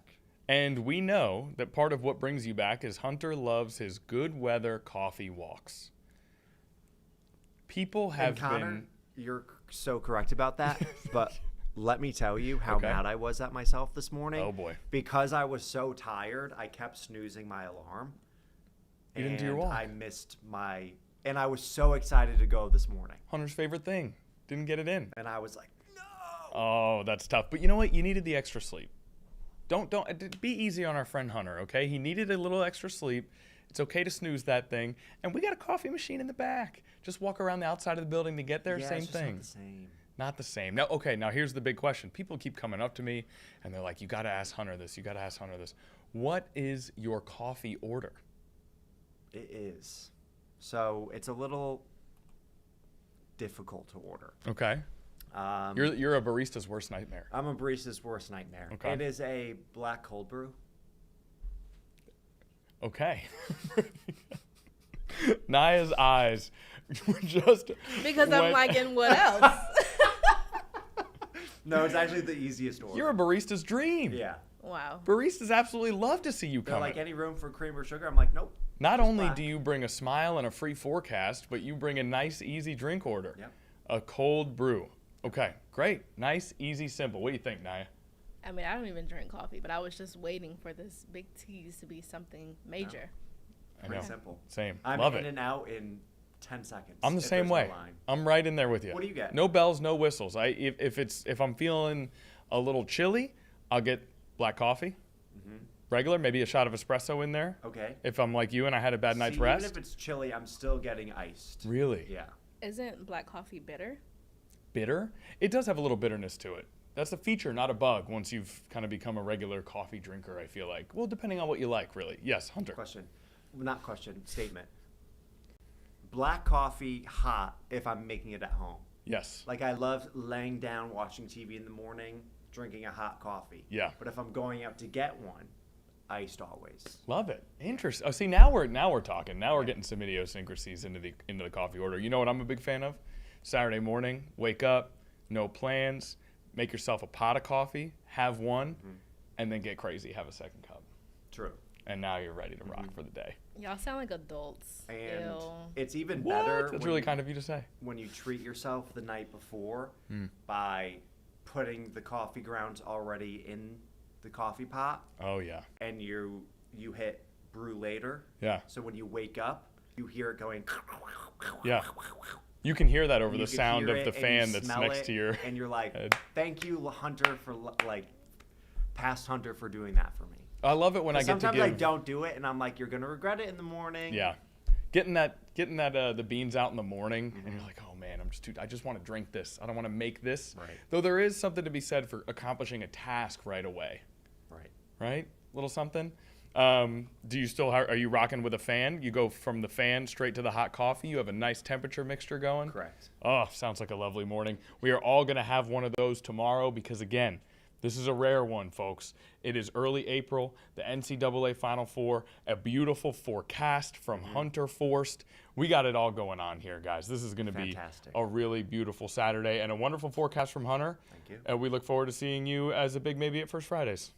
And we know that part of what brings you back is Hunter loves his good weather coffee walks. People have And Connor, been... you're so correct about that, but let me tell you how Okay. mad I was at myself this morning. Oh, boy. Because I was so tired, I kept snoozing my alarm. You didn't do your and walk. I missed and I was so excited to go this morning. Hunter's favorite thing. Didn't get it in. And I was like, no. Oh, that's tough. But you know what? You needed the extra sleep. Don't be easy on our friend Hunter, okay? He needed a little extra sleep. It's okay to snooze that thing. And we got a coffee machine in the back. Just walk around the outside of the building to get there. Yeah, Same it's just thing. Not the same. Not the same. Now, okay, now here's the big question. People keep coming up to me and they're like, you got to ask Hunter this. You got to ask Hunter this. What is your coffee order? It is. So it's a little difficult to order. Okay. You're a barista's worst nightmare. I'm a barista's worst nightmare. Okay. It is a black cold brew. Okay. Naya's eyes were just Because I'm went- like, and what else? No, it's actually the easiest order. You're a barista's dream. Yeah. Wow. Baristas absolutely love to see you They're come. like, any room for cream or sugar? I'm like, nope. Not just only black. do you bring a smile and a free forecast, but you bring a nice, easy drink order. Yep. A cold brew. Okay, great. Nice, easy, simple. What do you think, Naya? I mean, I don't even drink coffee, but I was just waiting for this big tease to be something major. I Pretty know. simple. Same. I'm Love in it. and out in 10 seconds. I'm the if same there's way. no line. I'm right in there with you. What do you get? No bells, no whistles. If I'm feeling a little chilly, I'll get black coffee. Regular, maybe a shot of espresso in there. Okay. If I'm like you and I had a bad night's See, rest. Even if it's chilly, I'm still getting iced. Really? Yeah. Isn't black coffee bitter? Bitter? It does have a little bitterness to it. That's a feature, not a bug, once you've kind of become a regular coffee drinker, I feel like. Well, depending on what you like, really. Yes, Hunter. Statement. Black coffee hot if I'm making it at home. Yes. Like, I love laying down watching TV in the morning, drinking a hot coffee. Yeah. But if I'm going out to get one, iced always. Love it. Interesting. Oh, see, now we're talking. Now we're getting some idiosyncrasies into the coffee order. You know what I'm a big fan of? Saturday morning, wake up, no plans, make yourself a pot of coffee, have one, and then get crazy, have a second cup. True. and now you're ready to rock for the day. Y'all sound like adults. And Ew. it's even What? better. That's really kind of you to say. When you treat yourself the night before by putting the coffee grounds already in the coffee pot, Oh, yeah. and you hit brew later. Yeah. So when you wake up, you hear it going. Yeah. You can hear that over You the can sound hear of the it, and fan you that's smell next it, to your and you're like, head. thank you, Hunter, for past Hunter for doing that for me. I love it when I get to Sometimes give. I don't do it, and I'm like, you're gonna regret it in the morning. Yeah. Getting that the beans out in the morning, and you're like, oh man, I just want to drink this. I don't want to make this. Right. Though there is something to be said for accomplishing a task right away. Right. Right? Little something. Do you still are you rocking with a fan? You go from the fan straight to the hot coffee. You have a nice temperature mixture going. Correct. Oh, sounds like a lovely morning. We are all going to have one of those tomorrow because, again, this is a rare one, folks. It is early April, the NCAA Final Four, a beautiful forecast from Hunter Forst. We got it all going on here, guys. This is going to be Fantastic. a really beautiful Saturday and a wonderful forecast from Hunter. Thank you. And we look forward to seeing you as a big maybe at First Fridays.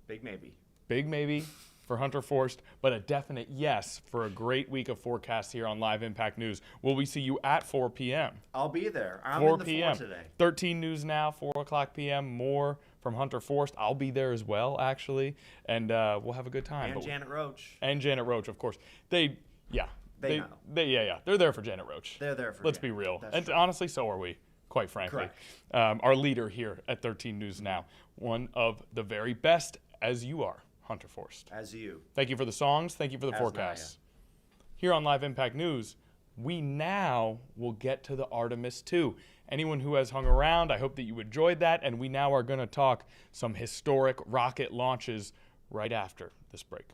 Big maybe. Big maybe for Hunter Forst, but a definite yes for a great week of forecasts here on Live Impact News. Will we see you at 4 p.m.? I'll be there. I'm 4 in the p.m. floor today. 13 News Now, 4 o'clock p.m. More from Hunter Forst. I'll be there as well, actually, and we'll have a good time. And Janet Roach. And Janet Roach, of course. They know. know. They're there for Janet Roach. They're there for Let's Janet. be real. That's And true. honestly, so are we, quite frankly. Correct. Our leader here at 13 News Now, one of the very best, as you are, Hunter Forst. As you. Thank you for the songs. Thank you for the As forecasts. Here on Live Impact News, we now will get to the Artemis II. Anyone who has hung around, I hope that you enjoyed that. And we now are going to talk some historic rocket launches right after this break.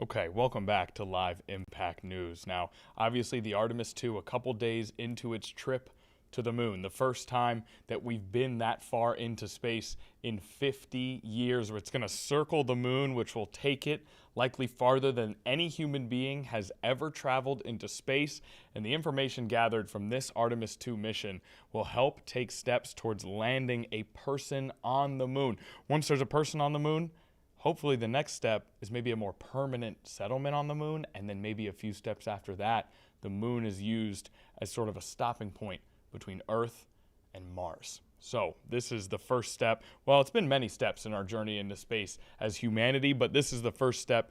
Okay, welcome back to Live Impact News. Now, obviously, the Artemis II, a couple days into its trip to the moon. The first time that we've been that far into space in 50 years. It's going to circle the moon, which will take it likely farther than any human being has ever traveled into space. And the information gathered from this Artemis II mission will help take steps towards landing a person on the moon. Once there's a person on the moon, hopefully the next step is maybe a more permanent settlement on the moon, and then maybe a few steps after that, the moon is used as sort of a stopping point between Earth and Mars. So this is the first step. Well, it's been many steps in our journey into space as humanity, but this is the first step,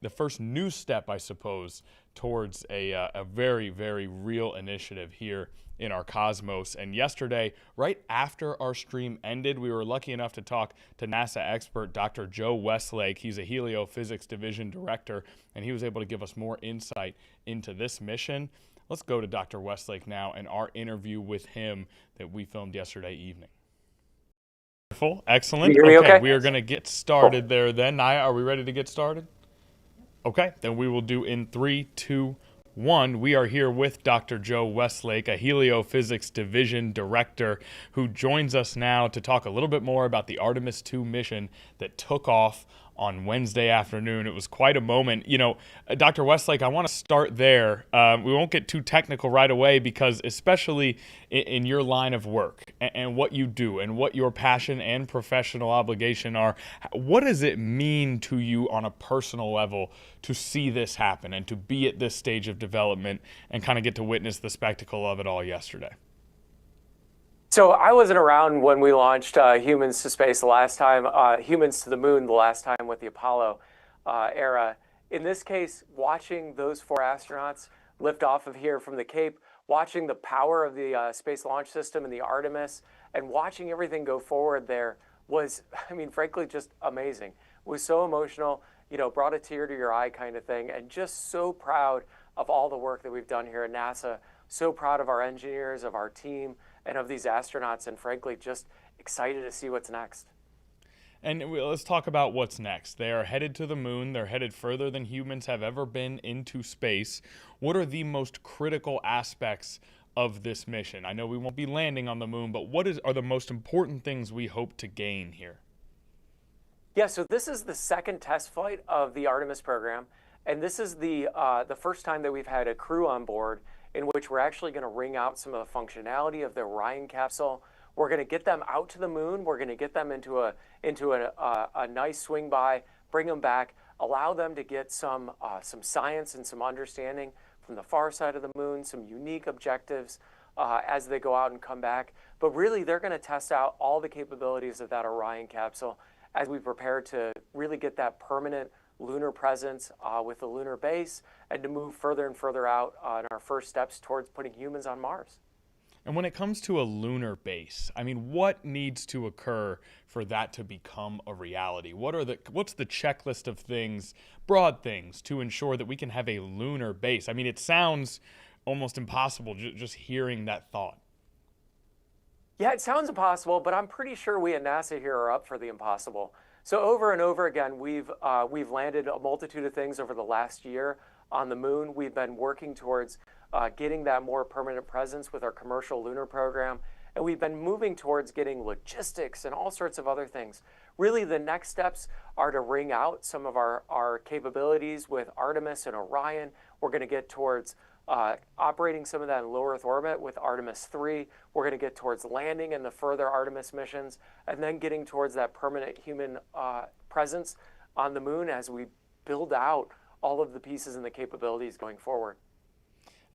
the first new step, I suppose, towards a very, very real initiative here in our cosmos. And yesterday, right after our stream ended, we were lucky enough to talk to NASA expert Dr. Joe Westlake. He's a heliophysics division director, and he was able to give us more insight into this mission. Let's go to Dr. Westlake now and our interview with him that we filmed yesterday evening. Wonderful. Excellent. Can you hear me okay? We are going to get started there then. Naya, are we ready to get started? Okay, then we will do in 3, 2, 1. We are here with Dr. Joe Westlake, a heliophysics division director, who joins us now to talk a little bit more about the Artemis II mission that took off on Wednesday afternoon. It was quite a moment. You know, Dr. Westlake, I want to start there. We won't get too technical right away because especially in your line of work and what you do and what your passion and professional obligation are, what does it mean to you on a personal level to see this happen and to be at this stage of development and kind of get to witness the spectacle of it all yesterday? So I wasn't around when we launched humans to space the last time, humans to the moon the last time with the Apollo era. In this case, watching those 4 astronauts lift off of here from the Cape, watching the power of the Space Launch System and the Artemis, and watching everything go forward there was, I mean, frankly, just amazing. It was so emotional, you know, brought a tear to your eye kind of thing, and just so proud of all the work that we've done here at NASA. So proud of our engineers, of our team, and of these astronauts, and frankly, just excited to see what's next. And let's talk about what's next. They are headed to the moon. They're headed further than humans have ever been into space. What are the most critical aspects of this mission? I know we won't be landing on the moon, but what are the most important things we hope to gain here? Yeah, so this is the second test flight of the Artemis program, and this is the first time that we've had a crew on board in which we're actually going to wring out some of the functionality of the Orion capsule. We're going to get them out to the moon. We're going to get them into a nice swing by, bring them back, allow them to get some science and some understanding from the far side of the moon, some unique objectives as they go out and come back. But really, they're going to test out all the capabilities of that Orion capsule as we prepare to really get that permanent lunar presence with the lunar base and to move further and further out on our first steps towards putting humans on Mars. And when it comes to a lunar base, I mean, what needs to occur for that to become a reality? What's the checklist of things, broad things, to ensure that we can have a lunar base? I mean, it sounds almost impossible just hearing that thought. Yeah, it sounds impossible, but I'm pretty sure we at NASA here are up for the impossible. So over and over again, we've landed a multitude of things over the last year on the moon. We've been working towards getting that more permanent presence with our commercial lunar program, and we've been moving towards getting logistics and all sorts of other things. Really, the next steps are to wring out some of our capabilities with Artemis and Orion. We're going to get towards operating some of that in low Earth orbit with Artemis III. We're going to get towards landing in the further Artemis missions, and then getting towards that permanent human presence on the moon as we build out all of the pieces and the capabilities going forward.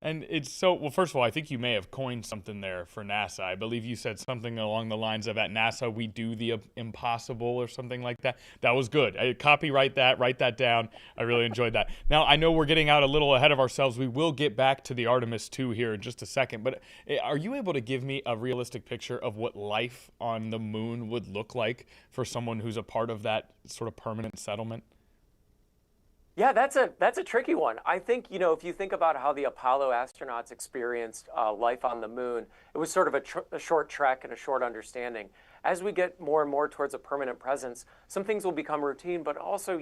And it's so, well, first of all, I think you may have coined something there for NASA. I believe you said something along the lines of, at NASA, we do the impossible or something like that. That was good. Copyright that, write that down. I really enjoyed that. Now, I know we're getting out a little ahead of ourselves. We will get back to the Artemis II here in just a second. But are you able to give me a realistic picture of what life on the moon would look like for someone who's a part of that sort of permanent settlement? Yeah, that's a tricky one. I think, you know, if you think about how the Apollo astronauts experienced life on the moon, it was sort of a short trek and a short understanding. As we get more and more towards a permanent presence, some things will become routine, but also,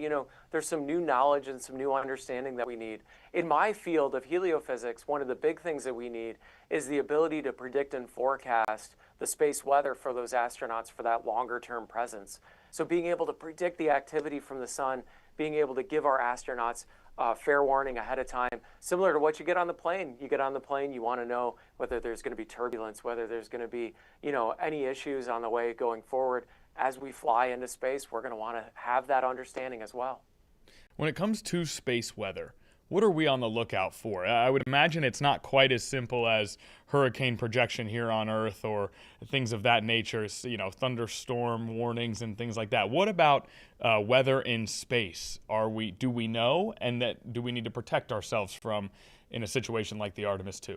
there's some new knowledge and some new understanding that we need. In my field of heliophysics, one of the big things that we need is the ability to predict and forecast the space weather for those astronauts for that longer term presence. So being able to predict the activity from the sun, being able to give our astronauts fair warning ahead of time, similar to what you get on the plane. You get on the plane, you want to know whether there's going to be turbulence, whether there's going to be, any issues on the way going forward. As we fly into space, we're going to want to have that understanding as well. When it comes to space weather, what are we on the lookout for? I would imagine it's not quite as simple as hurricane projection here on Earth or things of that nature, thunderstorm warnings and things like that. What about weather in space? Do we know, and do we need to protect ourselves from in a situation like the Artemis II?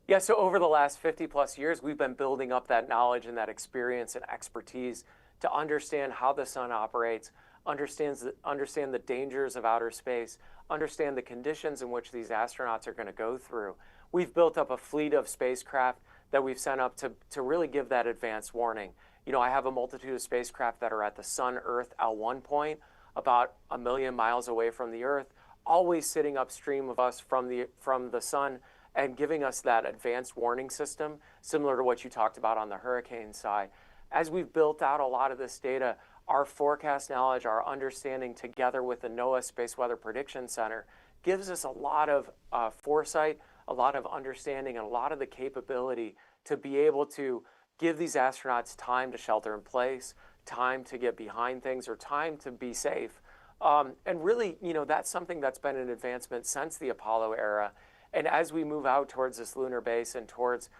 Yeah, so over the last 50 plus years, we've been building up that knowledge and that experience and expertise to understand how the sun operates, understand the dangers of outer space, understand the conditions in which these astronauts are going to go through. We've built up a fleet of spacecraft that we've sent up to really give that advanced warning. I have a multitude of spacecraft that are at the Sun-Earth L1 point, about 1 million miles away from the Earth, always sitting upstream of us from the sun and giving us that advanced warning system, similar to what you talked about on the hurricane side. As we've built out a lot of this data, our forecast knowledge, our understanding together with the NOAA Space Weather Prediction Center gives us a lot of foresight, a lot of understanding, and a lot of the capability to be able to give these astronauts time to shelter in place, time to get behind things, or time to be safe. And really, that's something that's been an advancement since the Apollo era. And as we move out towards this lunar base and towards,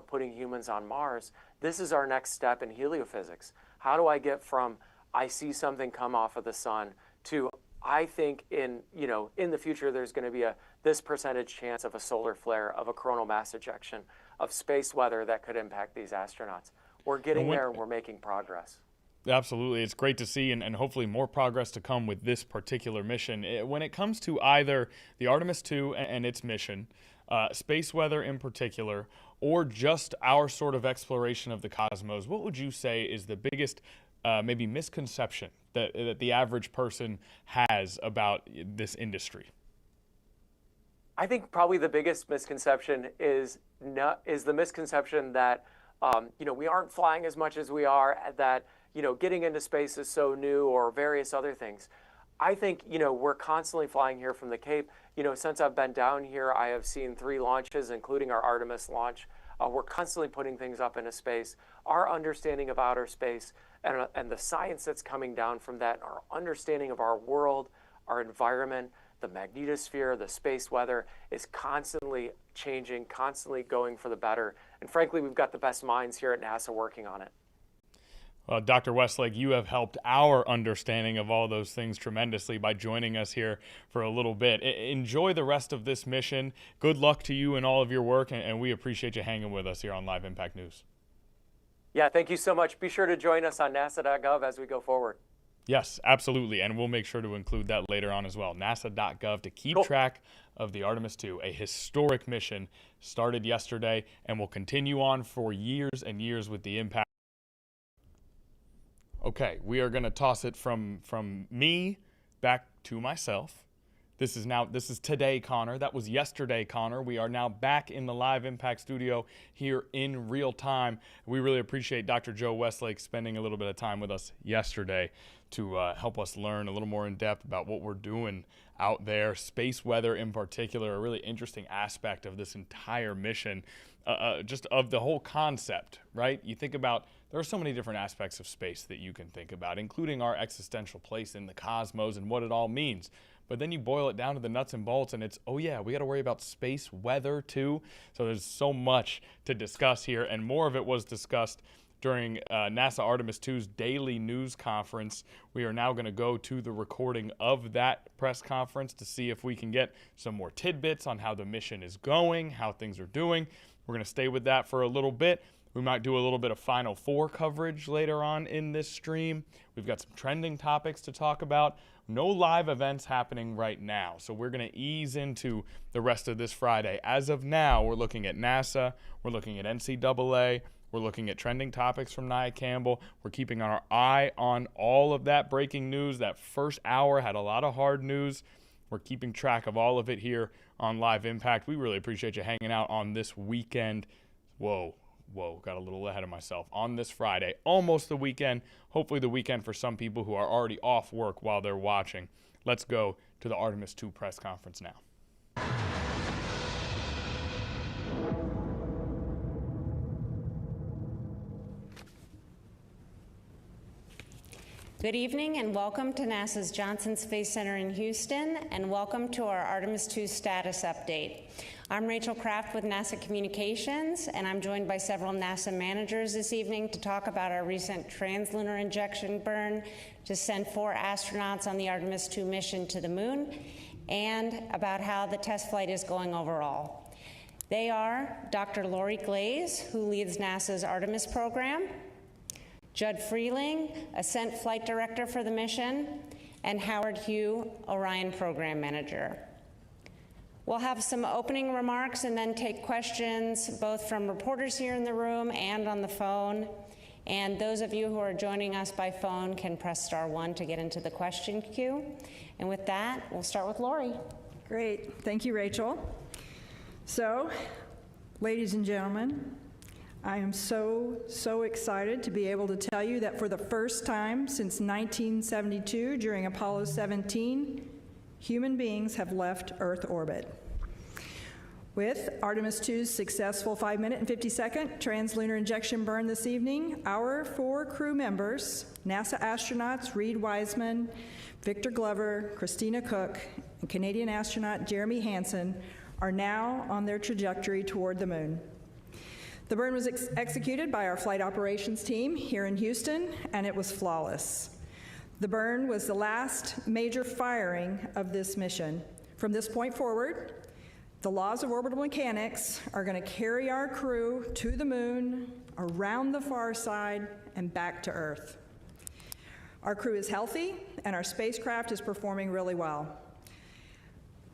putting humans on Mars, this is our next step in heliophysics. How do I get from I see something come off of the sun to I think in the future there's going to be this percentage chance of a solar flare, of a coronal mass ejection, of space weather that could impact these astronauts. We're getting there and we're making progress. Absolutely. It's great to see, and hopefully more progress to come with this particular mission. When it comes to either the Artemis II and its mission, space weather in particular, or just our sort of exploration of the cosmos, what would you say is the biggest maybe misconception that the average person has about this industry? I think probably the biggest misconception is the misconception that we aren't flying as much as we are, that getting into space is so new, or various other things. I think we're constantly flying here from the Cape. Since I've been down here, I have seen 3 launches, including our Artemis launch. We're constantly putting things up into space. Our understanding of outer space and the science that's coming down from that, our understanding of our world, our environment, the magnetosphere, the space weather is constantly changing, constantly going for the better. And frankly, we've got the best minds here at NASA working on it. Well, Dr. Westlake, you have helped our understanding of all those things tremendously by joining us here for a little bit. Enjoy the rest of this mission. Good luck to you in all of your work, and we appreciate you hanging with us here on Live Impact News. Yeah, thank you so much. Be sure to join us on nasa.gov as we go forward. Yes, absolutely, and we'll make sure to include that later on as well. NASA.gov to keep track of the Artemis II, a historic mission started yesterday and will continue on for years and years with the impact. Okay, we are going to toss it from me back to myself. This is today, Connor. That was yesterday, Connor. We are now back in the Live Impact studio here in real time. We really appreciate Dr. Joe Westlake spending a little bit of time with us yesterday to help us learn a little more in depth about what we're doing out there. Space weather in particular, a really interesting aspect of this entire mission, just of the whole concept, right? You think about, there are so many different aspects of space that you can think about, including our existential place in the cosmos and what it all means. But then you boil it down to the nuts and bolts, and it's, oh yeah, we got to worry about space weather too. So there's so much to discuss here, and more of it was discussed during NASA Artemis II's daily news conference. We are now going to go to the recording of that press conference to see if we can get some more tidbits on how the mission is going, how things are doing. We're going to stay with that for a little bit. We might do a little bit of Final Four coverage later on in this stream. We've got some trending topics to talk about. No live events happening right now, so we're going to ease into the rest of this Friday. As of now, we're looking at NASA, we're looking at NCAA, We're looking at trending topics from Nia Campbell. We're keeping our eye on all of that breaking news. That first hour had a lot of hard news. We're keeping track of all of it here on Live Impact. We really appreciate you hanging out on this weekend. Whoa, got a little ahead of myself. On this Friday, almost the weekend. Hopefully the weekend for some people who are already off work while they're watching. Let's go to the Artemis II press conference now. Good evening and welcome to NASA's Johnson Space Center in Houston, and welcome to our Artemis II status update. I'm Rachel Kraft with NASA Communications, and I'm joined by several NASA managers this evening to talk about our recent translunar injection burn to send 4 astronauts on the Artemis II mission to the moon, and about how the test flight is going overall. They are Dr. Lori Glaze, who leads NASA's Artemis program, Judd Freeling, Ascent Flight Director for the mission, and Howard Hugh, Orion Program Manager. We'll have some opening remarks and then take questions both from reporters here in the room and on the phone. And those of you who are joining us by phone can press *1 to get into the question queue. And with that, we'll start with Lori. Great. Thank you, Rachel. So, ladies and gentlemen, I am so excited to be able to tell you that for the first time since 1972, during Apollo 17, human beings have left Earth orbit. With Artemis II's successful 5-minute and 50-second translunar injection burn this evening, our 4 crew members, NASA astronauts Reed Wiseman, Victor Glover, Christina Cook, and Canadian astronaut Jeremy Hansen, are now on their trajectory toward the moon. The burn was executed by our flight operations team here in Houston, and it was flawless. The burn was the last major firing of this mission. From this point forward, the laws of orbital mechanics are going to carry our crew to the moon, around the far side, and back to Earth. Our crew is healthy, and our spacecraft is performing really well.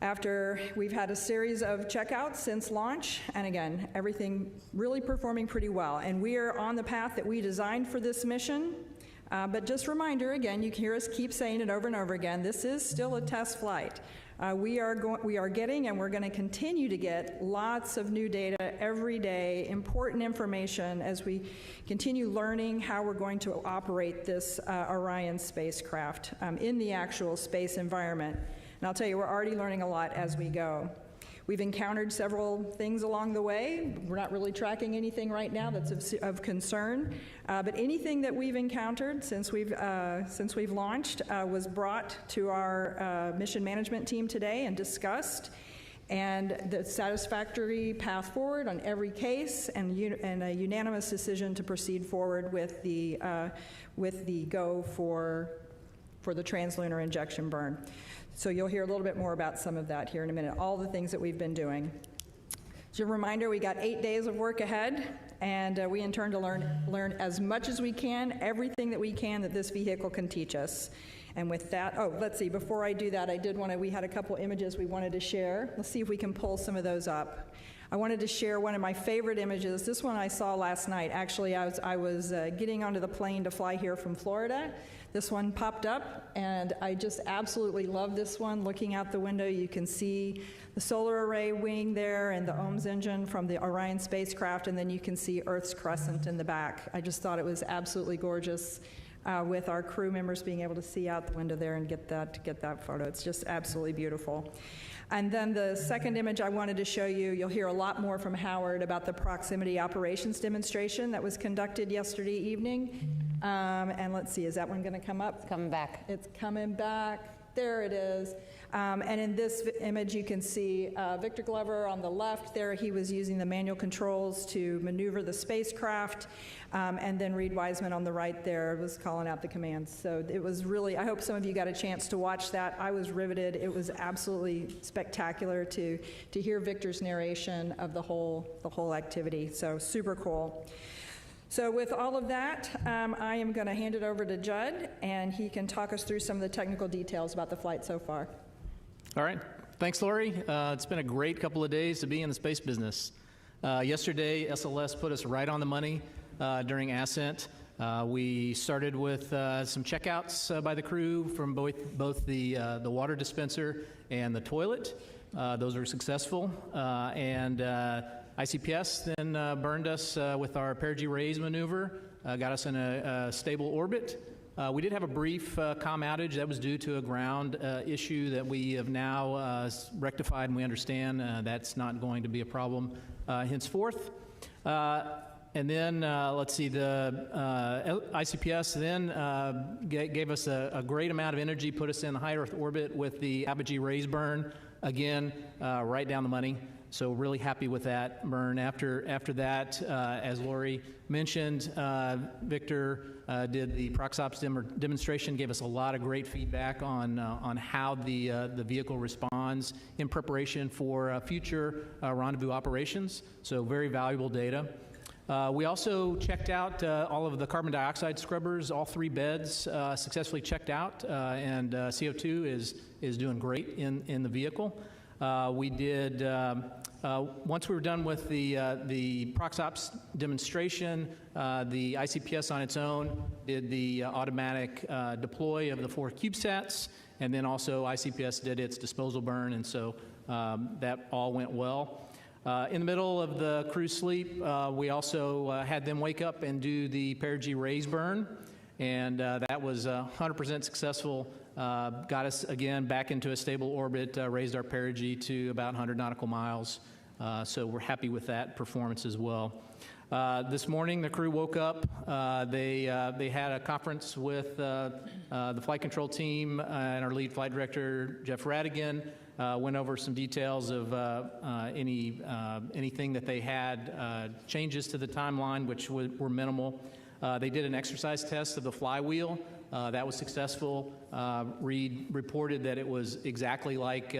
After we've had a series of checkouts since launch, and again, everything really performing pretty well. And we are on the path that we designed for this mission. But just a reminder, again, you can hear us keep saying it over and over again, this is still a test flight. We are getting, and we're going to continue to get, lots of new data every day, important information as we continue learning how we're going to operate this Orion spacecraft in the actual space environment. And I'll tell you, we're already learning a lot as we go. We've encountered several things along the way. We're not really tracking anything right now that's of concern, but anything that we've encountered since we've launched was brought to our mission management team today and discussed, and the satisfactory path forward on every case, and a unanimous decision to proceed forward with the go for the translunar injection burn. So you'll hear a little bit more about some of that here in a minute, all the things that we've been doing. As a reminder, we got 8 days of work ahead, and we intend to learn as much as we can, everything that we can that this vehicle can teach us. And with that, let's see, before I do that, we had a couple images we wanted to share. Let's see if we can pull some of those up. I wanted to share one of my favorite images. This one I saw last night. Actually, I was getting onto the plane to fly here from Florida. This one popped up, and I just absolutely love this one. Looking out the window, you can see the solar array wing there and the OMS engine from the Orion spacecraft, and then you can see Earth's crescent in the back. I just thought it was absolutely gorgeous with our crew members being able to see out the window there and get that photo. It's just absolutely beautiful. And then the second image I wanted to show you, you'll hear a lot more from Howard about the proximity operations demonstration that was conducted yesterday evening. And let's see, is that one going to come up? It's coming back. It's coming back. There it is. And in this image, you can see Victor Glover on the left there. He was using the manual controls to maneuver the spacecraft. And then Reed Wiseman on the right there was calling out the commands. So it was really, I hope some of you got a chance to watch that. I was riveted. It was absolutely spectacular to hear Victor's narration of the whole activity. So super cool. So with all of that, I am going to hand it over to Judd, and he can talk us through some of the technical details about the flight so far. All right. Thanks, Lori. It's been a great couple of days to be in the space business. Yesterday, SLS put us right on the money during ascent. We started with some checkouts by the crew from both the water dispenser and the toilet. Those were successful. And ICPS then burned us with our perigee raise maneuver, got us in a stable orbit. We did have a brief comm outage that was due to a ground issue that we have now rectified, and we understand that's not going to be a problem henceforth. And then, let's see, the ICPS then gave us a great amount of energy, put us in the high Earth orbit with the apogee raise burn, again, right down the money. So really happy with that burn. After that, as Lori mentioned, Victor did the ProxOps demonstration, gave us a lot of great feedback on how the vehicle responds in preparation for future rendezvous operations. So very valuable data. We also checked out all of the carbon dioxide scrubbers. All 3 beds successfully checked out, and CO2 is doing great in the vehicle. We did, once we were done with the ProxOps demonstration, the ICPS on its own did the automatic deploy of the 4 CubeSats, and then also ICPS did its disposal burn, and so that all went well. In the middle of the crew sleep, we also had them wake up and do the perigee raise burn, and that was 100% successful. Got us again back into a stable orbit, raised our perigee to about 100 nautical miles. So we're happy with that performance as well. This morning, the crew woke up. They had a conference with the flight control team and our lead flight director, Jeff Radigan. Went over some details of anything that they had, changes to the timeline, which were minimal. They did an exercise test of the flywheel. That was successful. Reed reported that it was exactly like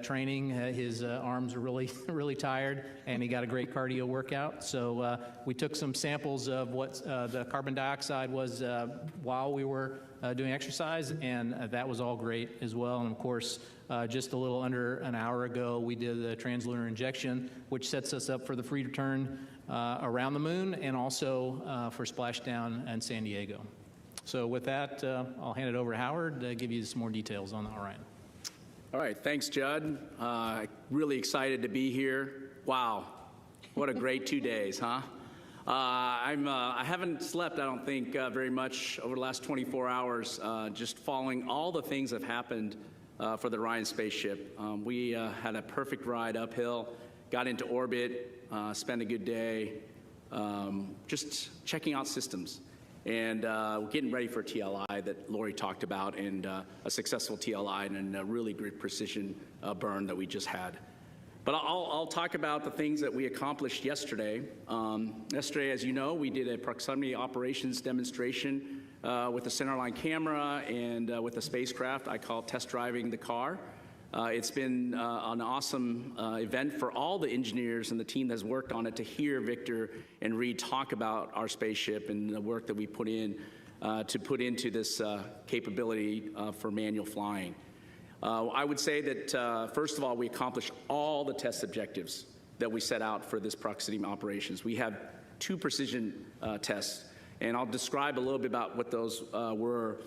training. His arms are really tired, and he got a great cardio workout. So we took some samples of what the carbon dioxide was while we were doing exercise, and that was all great as well. And of course, just a little under an hour ago, we did the translunar injection, which sets us up for the free return around the moon, and also for splashdown in San Diego. So with that, I'll hand it over to Howard to give you some more details on the Orion. All right, thanks, Judd. Really excited to be here. Wow, what a great 2 days, huh? I haven't slept, I don't think, very much over the last 24 hours, just following all the things that have happened for the Orion spaceship. We had a perfect ride uphill, got into orbit, spent a good day, just checking out systems. And we're getting ready for TLI that Lori talked about, and a successful TLI and a really great precision burn that we just had. But I'll talk about the things that we accomplished yesterday. Yesterday, as you know, we did a proximity operations demonstration with a centerline camera and with a spacecraft. I call it test driving the car. It's been an awesome event for all the engineers and the team that's worked on it to hear Victor and Reed talk about our spaceship and the work that we put in to put into this capability for manual flying. I would say that, first of all, we accomplished all the test objectives that we set out for this proximity operations. We have 2 precision tests, and I'll describe a little bit about what those were.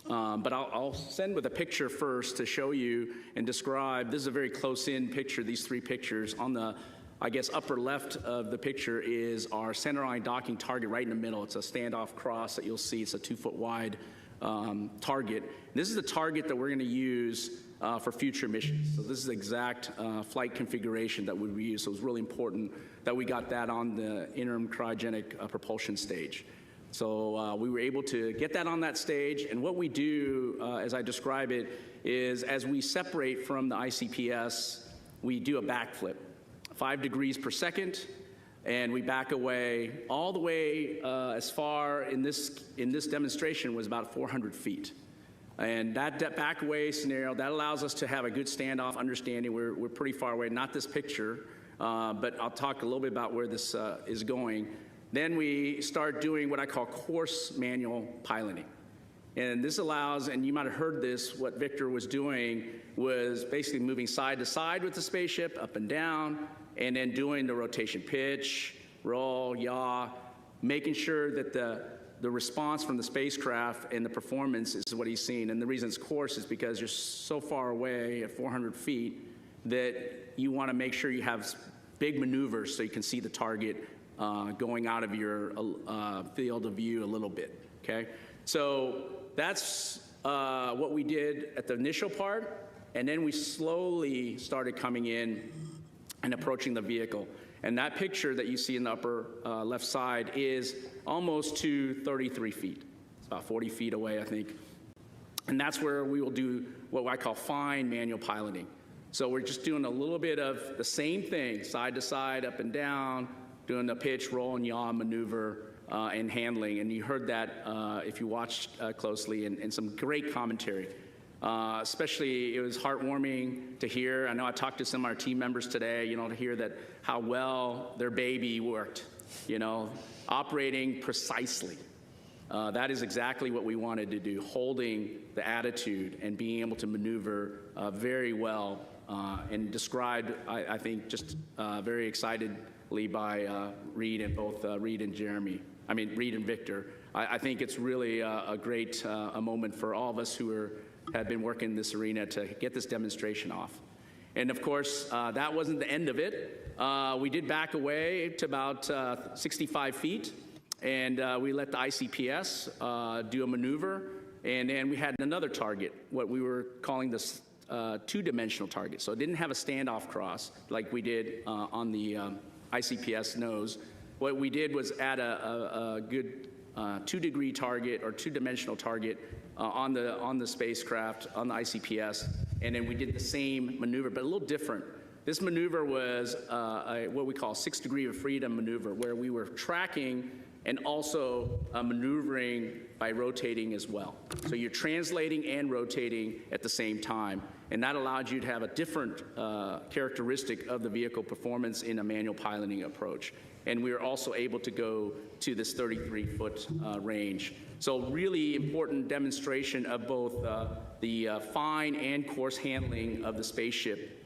But I'll send with a picture first to show you and describe. This is a very close-in picture, these 3 pictures. On the, I guess, upper left of the picture is our centerline docking target right in the middle. It's a standoff cross that you'll see. It's a 2-foot wide target. This is the target that we're going to use for future missions. So this is the exact flight configuration that we use. So it was really important that we got that on the interim cryogenic propulsion stage. So we were able to get that on that stage, and what we do, as I describe it, is as we separate from the ICPS, we do a backflip, 5 degrees per second, and we back away all the way as far in this demonstration was about 400 feet. And that back away scenario, that allows us to have a good standoff understanding. We're pretty far away, not this picture, but I'll talk a little bit about where this is going. Then we start doing what I call course manual piloting. And this allows, and you might have heard this, what Victor was doing was basically moving side to side with the spaceship, up and down, and then doing the rotation pitch, roll, yaw, making sure that the response from the spacecraft and the performance is what he's seen. And the reason it's coarse is because you're so far away at 400 feet that you want to make sure you have big maneuvers so you can see the target going out of your field of view a little bit, okay? So that's what we did at the initial part, and then we slowly started coming in and approaching the vehicle. And that picture that you see in the upper left side is almost to 33 feet. It's about 40 feet away, I think. And that's where we will do what I call fine manual piloting. So we're just doing a little bit of the same thing, side to side, up and down, doing the pitch, roll, and yaw maneuver and handling. And you heard that if you watched closely, and some great commentary. Especially, it was heartwarming to hear. I know I talked to some of our team members today, to hear that how well their baby worked, operating precisely. That is exactly what we wanted to do, holding the attitude and being able to maneuver very well and described, I think, just very excitedly by Reed and both Reed and Reed and Victor. I think it's really a great a moment for all of us who had been working in this arena to get this demonstration off. And of course, that wasn't the end of it. We did back away to about 65 feet, and we let the ICPS do a maneuver, and then we had another target, what we were calling this two-dimensional target. So it didn't have a standoff cross like we did on the ICPS nose. What we did was add a good 2-degree target or two-dimensional target on the spacecraft, on the ICPS, and then we did the same maneuver, but a little different. This maneuver was what we call 6-degree of freedom maneuver, where we were tracking and also maneuvering by rotating as well. So you're translating and rotating at the same time, and that allowed you to have a different characteristic of the vehicle performance in a manual piloting approach. And we were also able to go to this 33-foot range. So really important demonstration of both the fine and coarse handling of the spaceship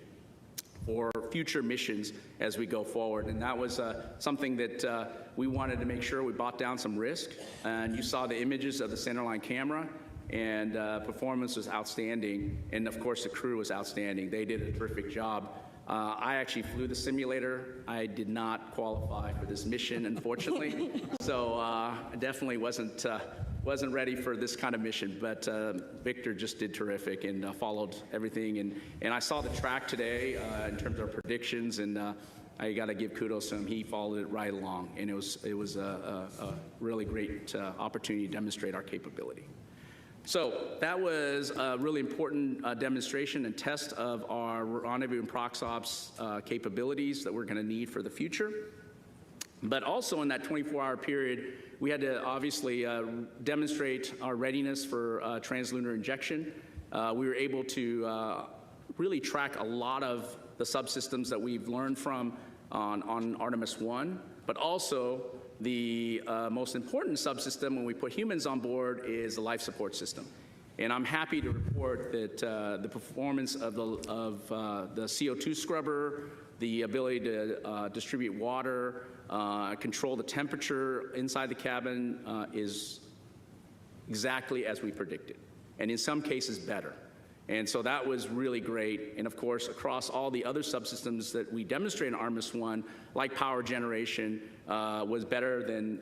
for future missions as we go forward. And that was something that we wanted to make sure we brought down some risk. And you saw the images of the centerline camera, and performance was outstanding. And of course, the crew was outstanding. They did a terrific job. I actually flew the simulator. I did not qualify for this mission, unfortunately. So I definitely wasn't ready for this kind of mission, but Victor just did terrific and followed everything. And I saw the track today in terms of predictions, and I got to give kudos to him. He followed it right along, and it was a really great opportunity to demonstrate our capability. So that was a really important demonstration and test of our rendezvous and proxops capabilities that we're going to need for the future. But also in that 24-hour period, we had to obviously demonstrate our readiness for translunar injection. We were able to really track a lot of the subsystems that we've learned from on Artemis I, but also the most important subsystem when we put humans on board is the life support system. And I'm happy to report that the performance of the CO2 scrubber, the ability to distribute water, control the temperature inside the cabin is exactly as we predicted, and in some cases better. And so that was really great. And of course, across all the other subsystems that we demonstrated in Artemis I, like power generation, was better than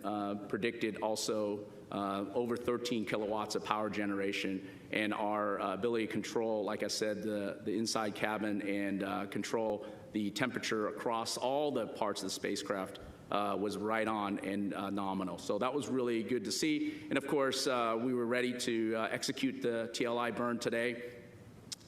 predicted. Also, over 13 kilowatts of power generation, and our ability to control, like I said, the inside cabin and control the temperature across all the parts of the spacecraft was right on and nominal. So that was really good to see. And of course, we were ready to execute the TLI burn today,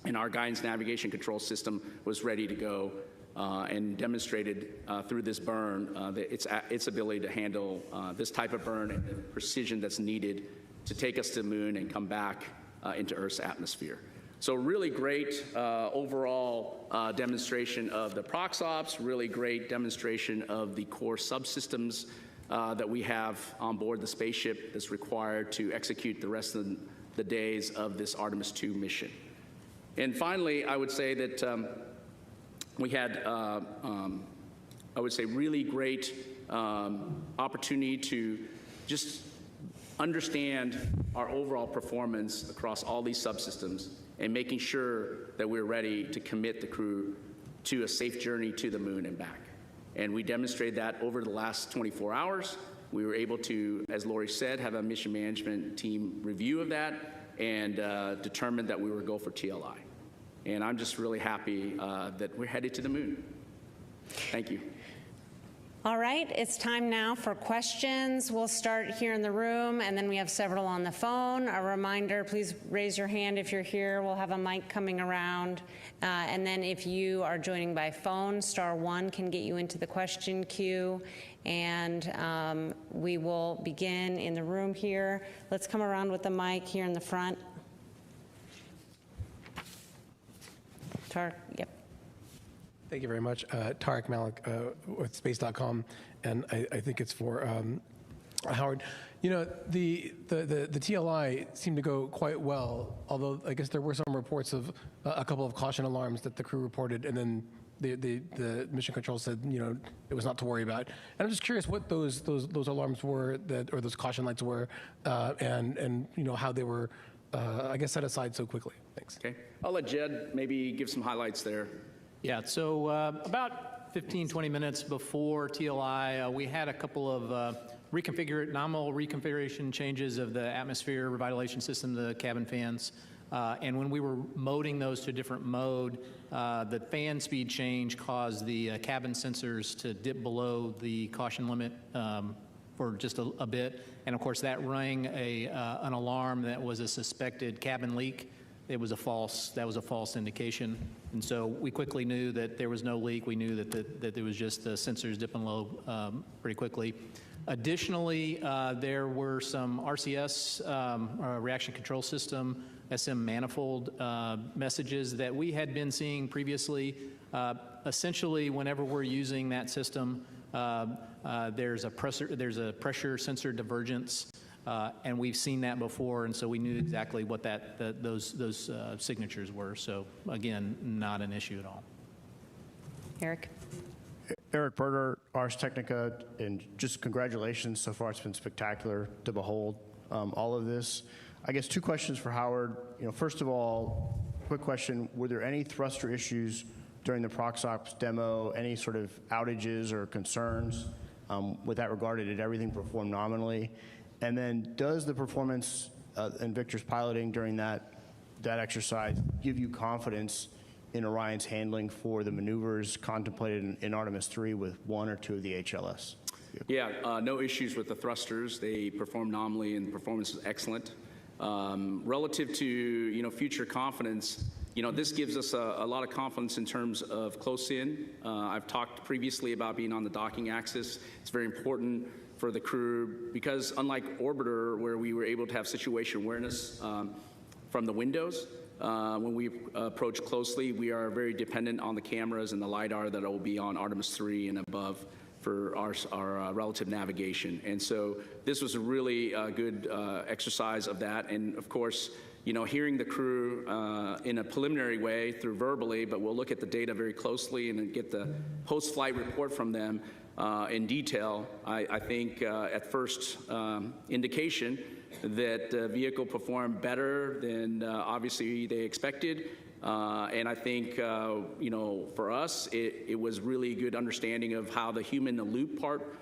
and our guidance navigation control system was ready to go and demonstrated through this burn its ability to handle this type of burn and the precision that's needed to take us to the moon and come back into Earth's atmosphere. So really great overall demonstration of the proxops, really great demonstration of the core subsystems that we have on board the spaceship that's required to execute the rest of the days of this Artemis II mission. And finally, I would say that we had, I would say, really great opportunity to just understand our overall performance across all these subsystems and making sure that we're ready to commit the crew to a safe journey to the moon and back. And we demonstrated that over the last 24 hours. We were able to, as Lori said, have a mission management team review of that and determined that we were go for TLI. And I'm just really happy that we're headed to the moon. Thank you. All right, it's time now for questions. We'll start here in the room, and then we have several on the phone. A reminder, please raise your hand if you're here. We'll have a mic coming around. And then if you are joining by phone, *1 can get you into the question queue. And we will begin in the room here. Let's come around with the mic here in the front. Tarek, yep. Thank you very much. Tarek Malik with Space.com, and I think it's for Howard. You know, the TLI seemed to go quite well, although I guess there were some reports of a couple of caution alarms that the crew reported, and then the mission control said, you know, it was not to worry about. And I'm just curious what those alarms were, or those caution lights were, and you know, how they were, I guess, set aside so quickly. Thanks. Okay. I'll let Jed maybe give some highlights there. Yeah, so about 15, 20 minutes before TLI, we had a couple of nominal reconfiguration changes of the atmosphere revitalization system, the cabin fans. And when we were moding those to a different mode, the fan speed change caused the cabin sensors to dip below the caution limit for just a bit. And of course, that rang an alarm that was a suspected cabin leak. That was a false indication. And so we quickly knew that there was no leak. We knew that there was just the sensors dipping low pretty quickly. Additionally, there were some RCS, reaction control system, SM manifold messages that we had been seeing previously. Essentially, whenever we're using that system, there's a pressure sensor divergence. And we've seen that before, and so we knew exactly what those signatures were. So again, not an issue at all. Eric. Eric Berger, Ars Technica, and just congratulations. So far, it's been spectacular to behold all of this. I guess two questions for Howard. You know, first of all, quick question: were there any thruster issues during the ProxOps demo? Any sort of outages or concerns with that regard? Did everything perform nominally? And then does the performance in Victor's piloting during that exercise give you confidence in Orion's handling for the maneuvers contemplated in Artemis III with one or two of the HLS? Yeah, no issues with the thrusters. They performed nominally and the performance was excellent. Relative to future confidence, this gives us a lot of confidence in terms of close in. I've talked previously about being on the docking axis. It's very important for the crew because unlike Orbiter, where we were able to have situation awareness from the windows, when we approach closely, we are very dependent on the cameras and the LiDAR that will be on Artemis III and above for our relative navigation. And so this was a really good exercise of that. And of course, hearing the crew in a preliminary way through verbally, but we'll look at the data very closely and then get the post-flight report from them in detail. I think at first indication that the vehicle performed better than obviously they expected. And I think, for us, it was really good understanding of how the human-in-the-loop part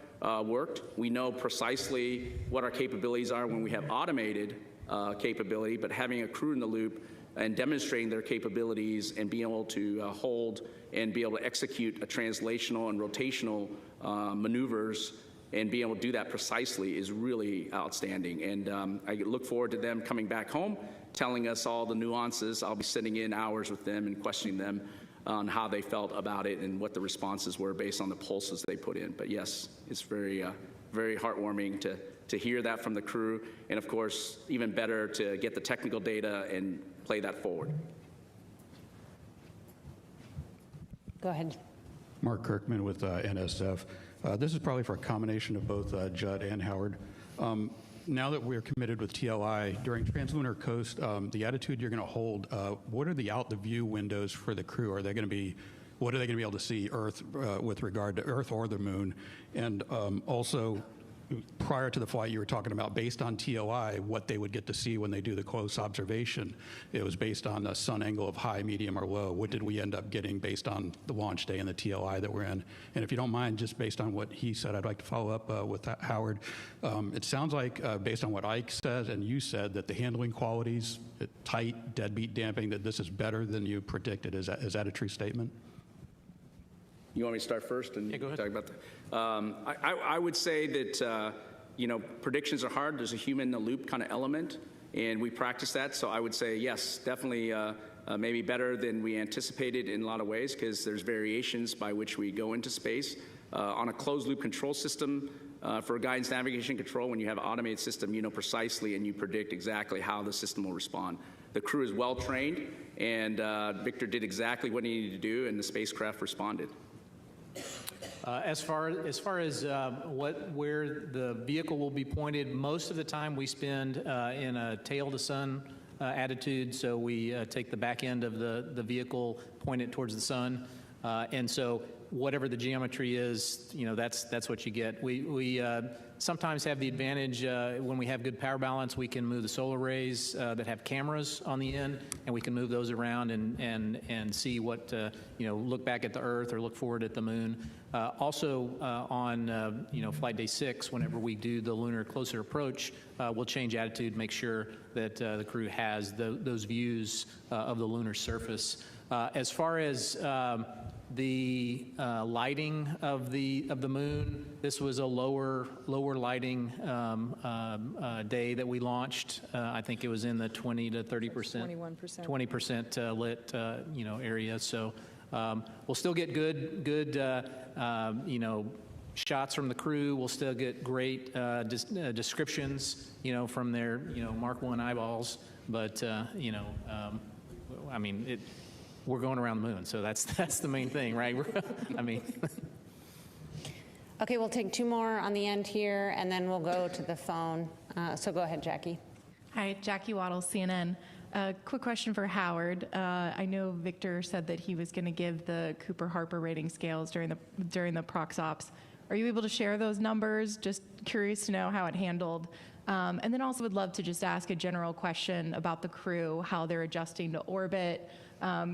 worked. We know precisely what our capabilities are when we have automated capability, but having a crew in the loop and demonstrating their capabilities and being able to hold and be able to execute a translational and rotational maneuvers and being able to do that precisely is really outstanding. And I look forward to them coming back home, telling us all the nuances. I'll be sitting in hours with them and questioning them on how they felt about it and what the responses were based on the pulses they put in. But yes, it's very, very heartwarming to hear that from the crew. And of course, even better to get the technical data and play that forward. Go ahead. Mark Kirkman with NSF. This is probably for a combination of both Judd and Howard. Now that we're committed with TLI, during Translunar Coast, the attitude you're going to hold, what are the out-the-view windows for the crew? Are they going to be what are they going to be able to see Earth with regard to Earth or the moon? And also, prior to the flight, you were talking about, based on TOI, what they would get to see when they do the close observation. It was based on a sun angle of high, medium, or low. What did we end up getting based on the launch day and the TOI that we're in? And if you don't mind, just based on what he said, I'd like to follow up with Howard. It sounds like, based on what Ike said and you said, that the handling qualities, tight, deadbeat damping, that this is better than you predicted. Is that a true statement? You want me to start first and go ahead. talk about that? I would say that, predictions are hard. There's a human in the loop kind of element, and we practice that. So I would say, yes, definitely maybe better than we anticipated in a lot of ways, because there's variations by which we go into space. On a closed loop control system, for guidance, navigation, control, when you have an automated system, you know precisely and you predict exactly how the system will respond. The crew is well trained, and Victor did exactly what he needed to do, and the spacecraft responded. As far as where the vehicle will be pointed, most of the time we spend in a tail to sun attitude. So we take the back end of the vehicle, point it towards the sun, and so whatever the geometry is, that's what you get. We sometimes have the advantage when we have good power balance. We can move the solar arrays that have cameras on the end, and we can move those around and see what look back at the Earth or look forward at the moon. Also on flight day 6, whenever we do the lunar closer approach, we'll change attitude, make sure that the crew has those views of the lunar surface. As far as the lighting of the moon, this was a lower lighting day that we launched. I think it was in the 20 to 30%, 20% lit area. So we'll still get good shots from the crew. We'll still get great descriptions from their Mark I eyeballs. But we're going around the moon, so that's the main thing, right? Okay, we'll take 2 more on the end here, and then we'll go to the phone. So go ahead, Jackie. Hi, Jackie Waddle, CNN. Quick question for Howard. I know Victor said that he was going to give the Cooper-Harper rating scales during the prox ops. Are you able to share those numbers? Just curious to know how it handled. And then also would love to just ask a general question about the crew, how they're adjusting to orbit.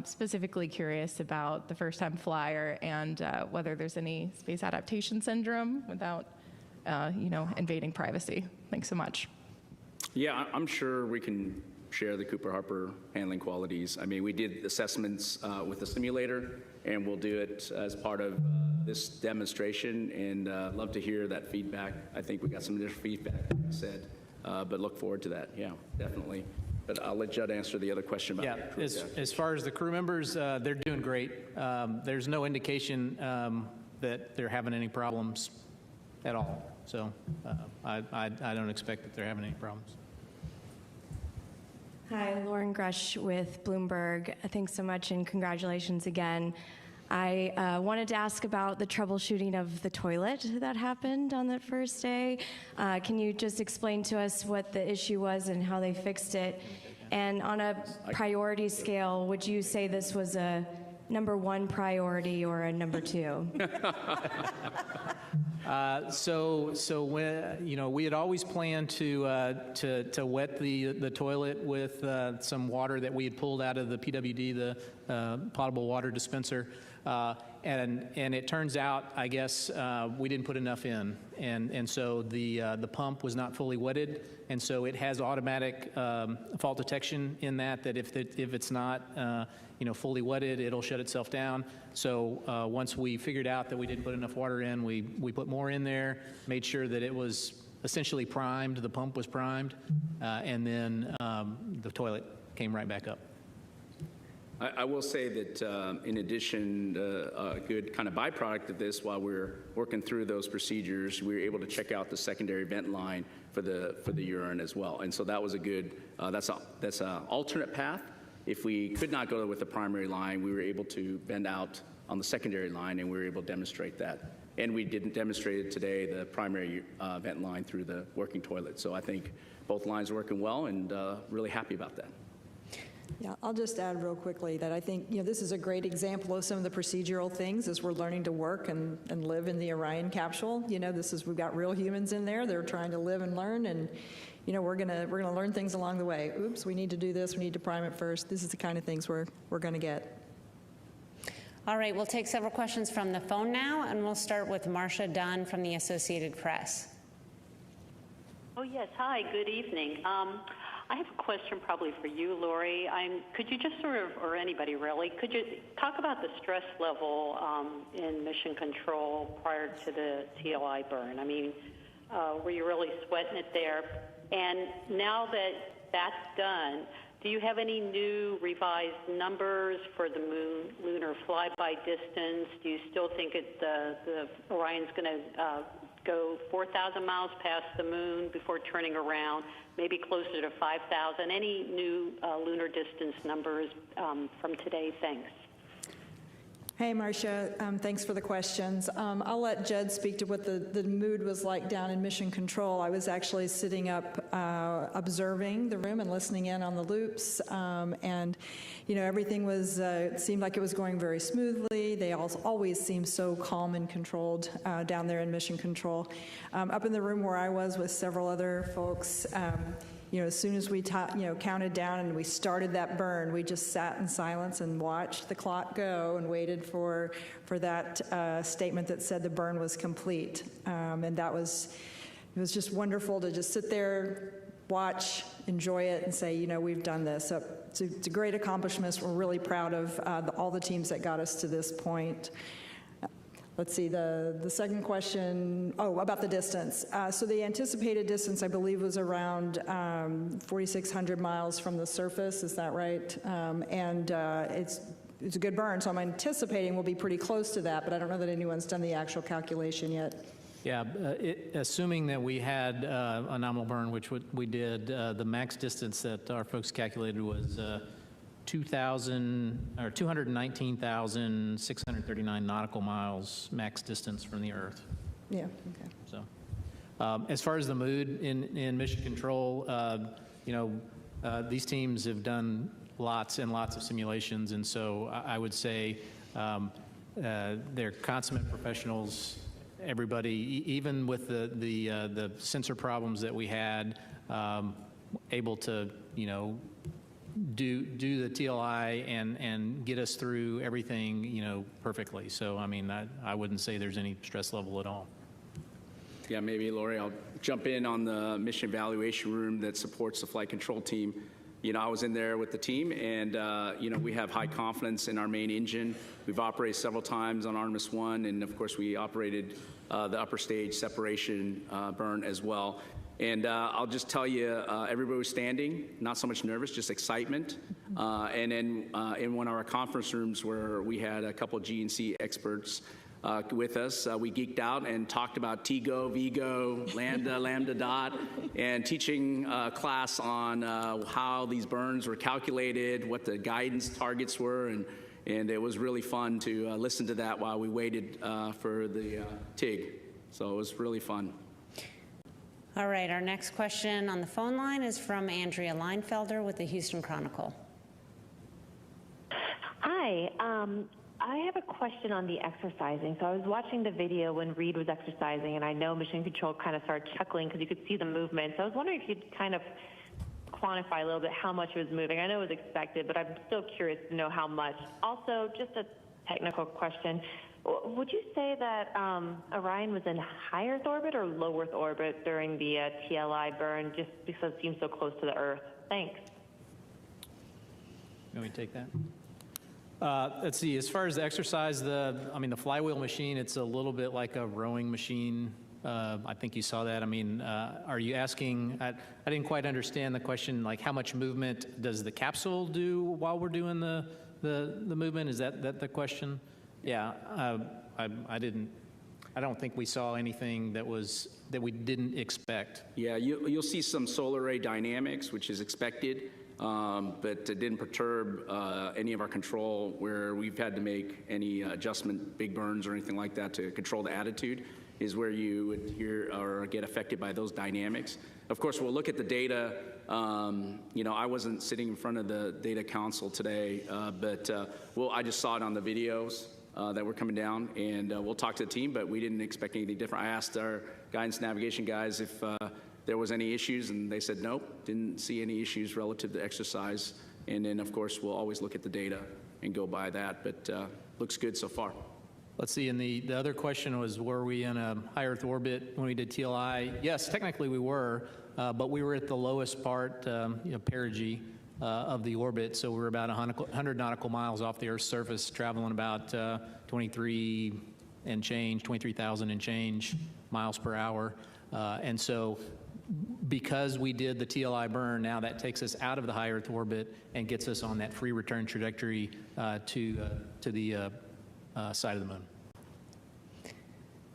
Specifically curious about the first-time flyer and whether there's any space adaptation syndrome without, invading privacy. Thanks so much. Yeah, I'm sure we can share the Cooper-Harper handling qualities. We did assessments with the simulator, and we'll do it as part of this demonstration, and love to hear that feedback. I think we got some initial feedback, like I said, but look forward to that. Yeah, definitely. But I'll let Judd answer the other question about as far as the crew members, they're doing great. There's no indication that they're having any problems at all. So I don't expect that they're having any problems. Hi, Lauren Grush with Bloomberg. Thanks so much and congratulations again. I wanted to ask about the troubleshooting of the toilet that happened on that first day. Can you just explain to us what the issue was and how they fixed it? And on a priority scale, would you say this was a number 1 priority or a number 2? So when we had always planned to wet the toilet with some water that we had pulled out of the PWD, the potable water dispenser, and it turns out, I guess, we didn't put enough in, and so the pump was not fully wetted, and so it has automatic fault detection in that if it's not fully wetted, it'll shut itself down. So once we figured out that we didn't put enough water in, we put more in there, made sure that it was essentially primed, the pump was primed, and then the toilet came right back up. I will say that in addition, a good kind of byproduct of this, while we're working through those procedures, we were able to check out the secondary vent line for the urine as well, and so that was a good. That's an alternate path. If we could not go with the primary line, we were able to bend out on the secondary line, and we were able to demonstrate that. And we didn't demonstrate it today, the primary vent line through the working toilet. So I think both lines are working well, and really happy about that. Yeah, I'll just add real quickly that I think, this is a great example of some of the procedural things as we're learning to work and live in the Orion capsule. We've got real humans in there. They're trying to live and learn, and we're gonna learn things along the way. Oops, we need to do this. We need to prime it first. This is the kind of things we're gonna get. All right, we'll take several questions from the phone now, and we'll start with Marcia Dunn from the Associated Press. Oh, yes. Hi, good evening. I have a question probably for you, Lori. Could you just or anybody really, could you talk about the stress level in mission control prior to the TLI burn? I mean, were you really sweating it there? And now that that's done, do you have any new revised numbers for the lunar flyby distance? Do you still think the Orion's going to go 4,000 miles past the moon before turning around, maybe closer to 5,000? Any new lunar distance numbers from today? Thanks. Hey, Marcia, thanks for the questions. I'll let Judd speak to what the mood was like down in Mission Control. I was actually sitting up observing the room and listening in on the loops, and everything was seemed like it was going very smoothly. They always seem so calm and controlled down there in Mission Control. Up in the room where I was with several other folks, as soon as we counted down and we started that burn, we just sat in silence and watched the clock go and waited for that statement that said the burn was complete. And it was just wonderful to just sit there, watch, enjoy it, and say, we've done this. So it's a great accomplishment. We're really proud of all the teams that got us to this point. Let's see, the second question, about the distance. So the anticipated distance, I believe, was around 4,600 miles from the surface. Is that right? And it's a good burn, so I'm anticipating we'll be pretty close to that, but I don't know that anyone's done the actual calculation yet. Yeah, assuming that we had a nominal burn, which we did, the max distance that our folks calculated was 219,639 nautical miles max distance from the Earth. Yeah, okay. So, as far as the mood in Mission Control, these teams have done lots and lots of simulations, and so I would say they're consummate professionals. Everybody, even with the sensor problems that we had, able to do the TLI and get us through everything, perfectly. So, I mean, I wouldn't say there's any stress level at all. Yeah, maybe, Lori, I'll jump in on the mission evaluation room that supports the flight control team. I was in there with the team, and, we have high confidence in our main engine. We've operated several times on Artemis I, and, of course, we operated the upper stage separation burn as well. And I'll just tell you, everybody was standing, not so much nervous, just excitement. And then in one of our conference rooms where we had a couple of GNC experts with us, we geeked out and talked about TGO, VGO, Lambda, Lambda dot, and teaching class on how these burns were calculated, what the guidance targets were, and it was really fun to listen to that while we waited for the TIG. So it was really fun. All right, our next question on the phone line is from Andrea Leinfelder with the Houston Chronicle. Hi, I have a question on the exercising. So I was watching the video when Reed was exercising, and I know Mission Control kind of started chuckling because you could see the movement. So I was wondering if you'd kind of quantify a little bit how much it was moving. I know it was expected, but I'm still curious to know how much. Also, just a technical question. Would you say that Orion was in high Earth orbit or low Earth orbit during the TLI burn, just because it seems so close to the Earth? Thanks. You want me to take that? Let's see, as far as the exercise, the flywheel machine, it's a little bit like a rowing machine. I think you saw that. I mean, are you asking, I didn't quite understand the question, like how much movement does the capsule do while we're doing the movement? Is that the question? Yeah, I don't think we saw anything that we didn't expect. Yeah, you'll see some solar array dynamics, which is expected. but it didn't perturb any of our control where we've had to make any adjustment, big burns or anything like that to control the attitude is where you would hear or get affected by those dynamics. Of course, we'll look at the data. I wasn't sitting in front of the data console today, but I just saw it on the videos that were coming down, and we'll talk to the team, but we didn't expect anything different. I asked our guidance navigation guys if there was any issues, and they said nope, didn't see any issues relative to exercise. And then, of course, we'll always look at the data and go by that, but looks good so far. Let's see, and the other question was, were we in a high Earth orbit when we did TLI? Yes, technically we were, but we were at the lowest part, perigee of the orbit, so we were about 100 nautical miles off the Earth's surface, traveling about 23,000 and change miles per hour. And so because we did the TLI burn, now that takes us out of the high Earth orbit and gets us on that free return trajectory to the side of the moon.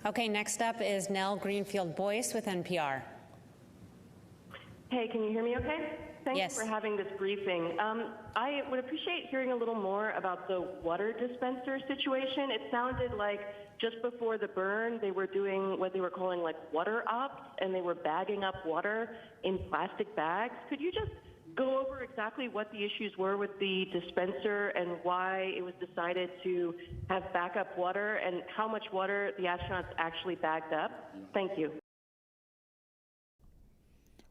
Okay, next up is Nell Greenfield-Boyce with NPR. Hey, can you hear me okay? Thanks for having this briefing. I would appreciate hearing a little more about the water dispenser situation. It sounded like just before the burn, they were doing what they were calling like water ops, and they were bagging up water in plastic bags. Could you just go over exactly what the issues were with the dispenser and why it was decided to have backup water and how much water the astronauts actually bagged up? Thank you.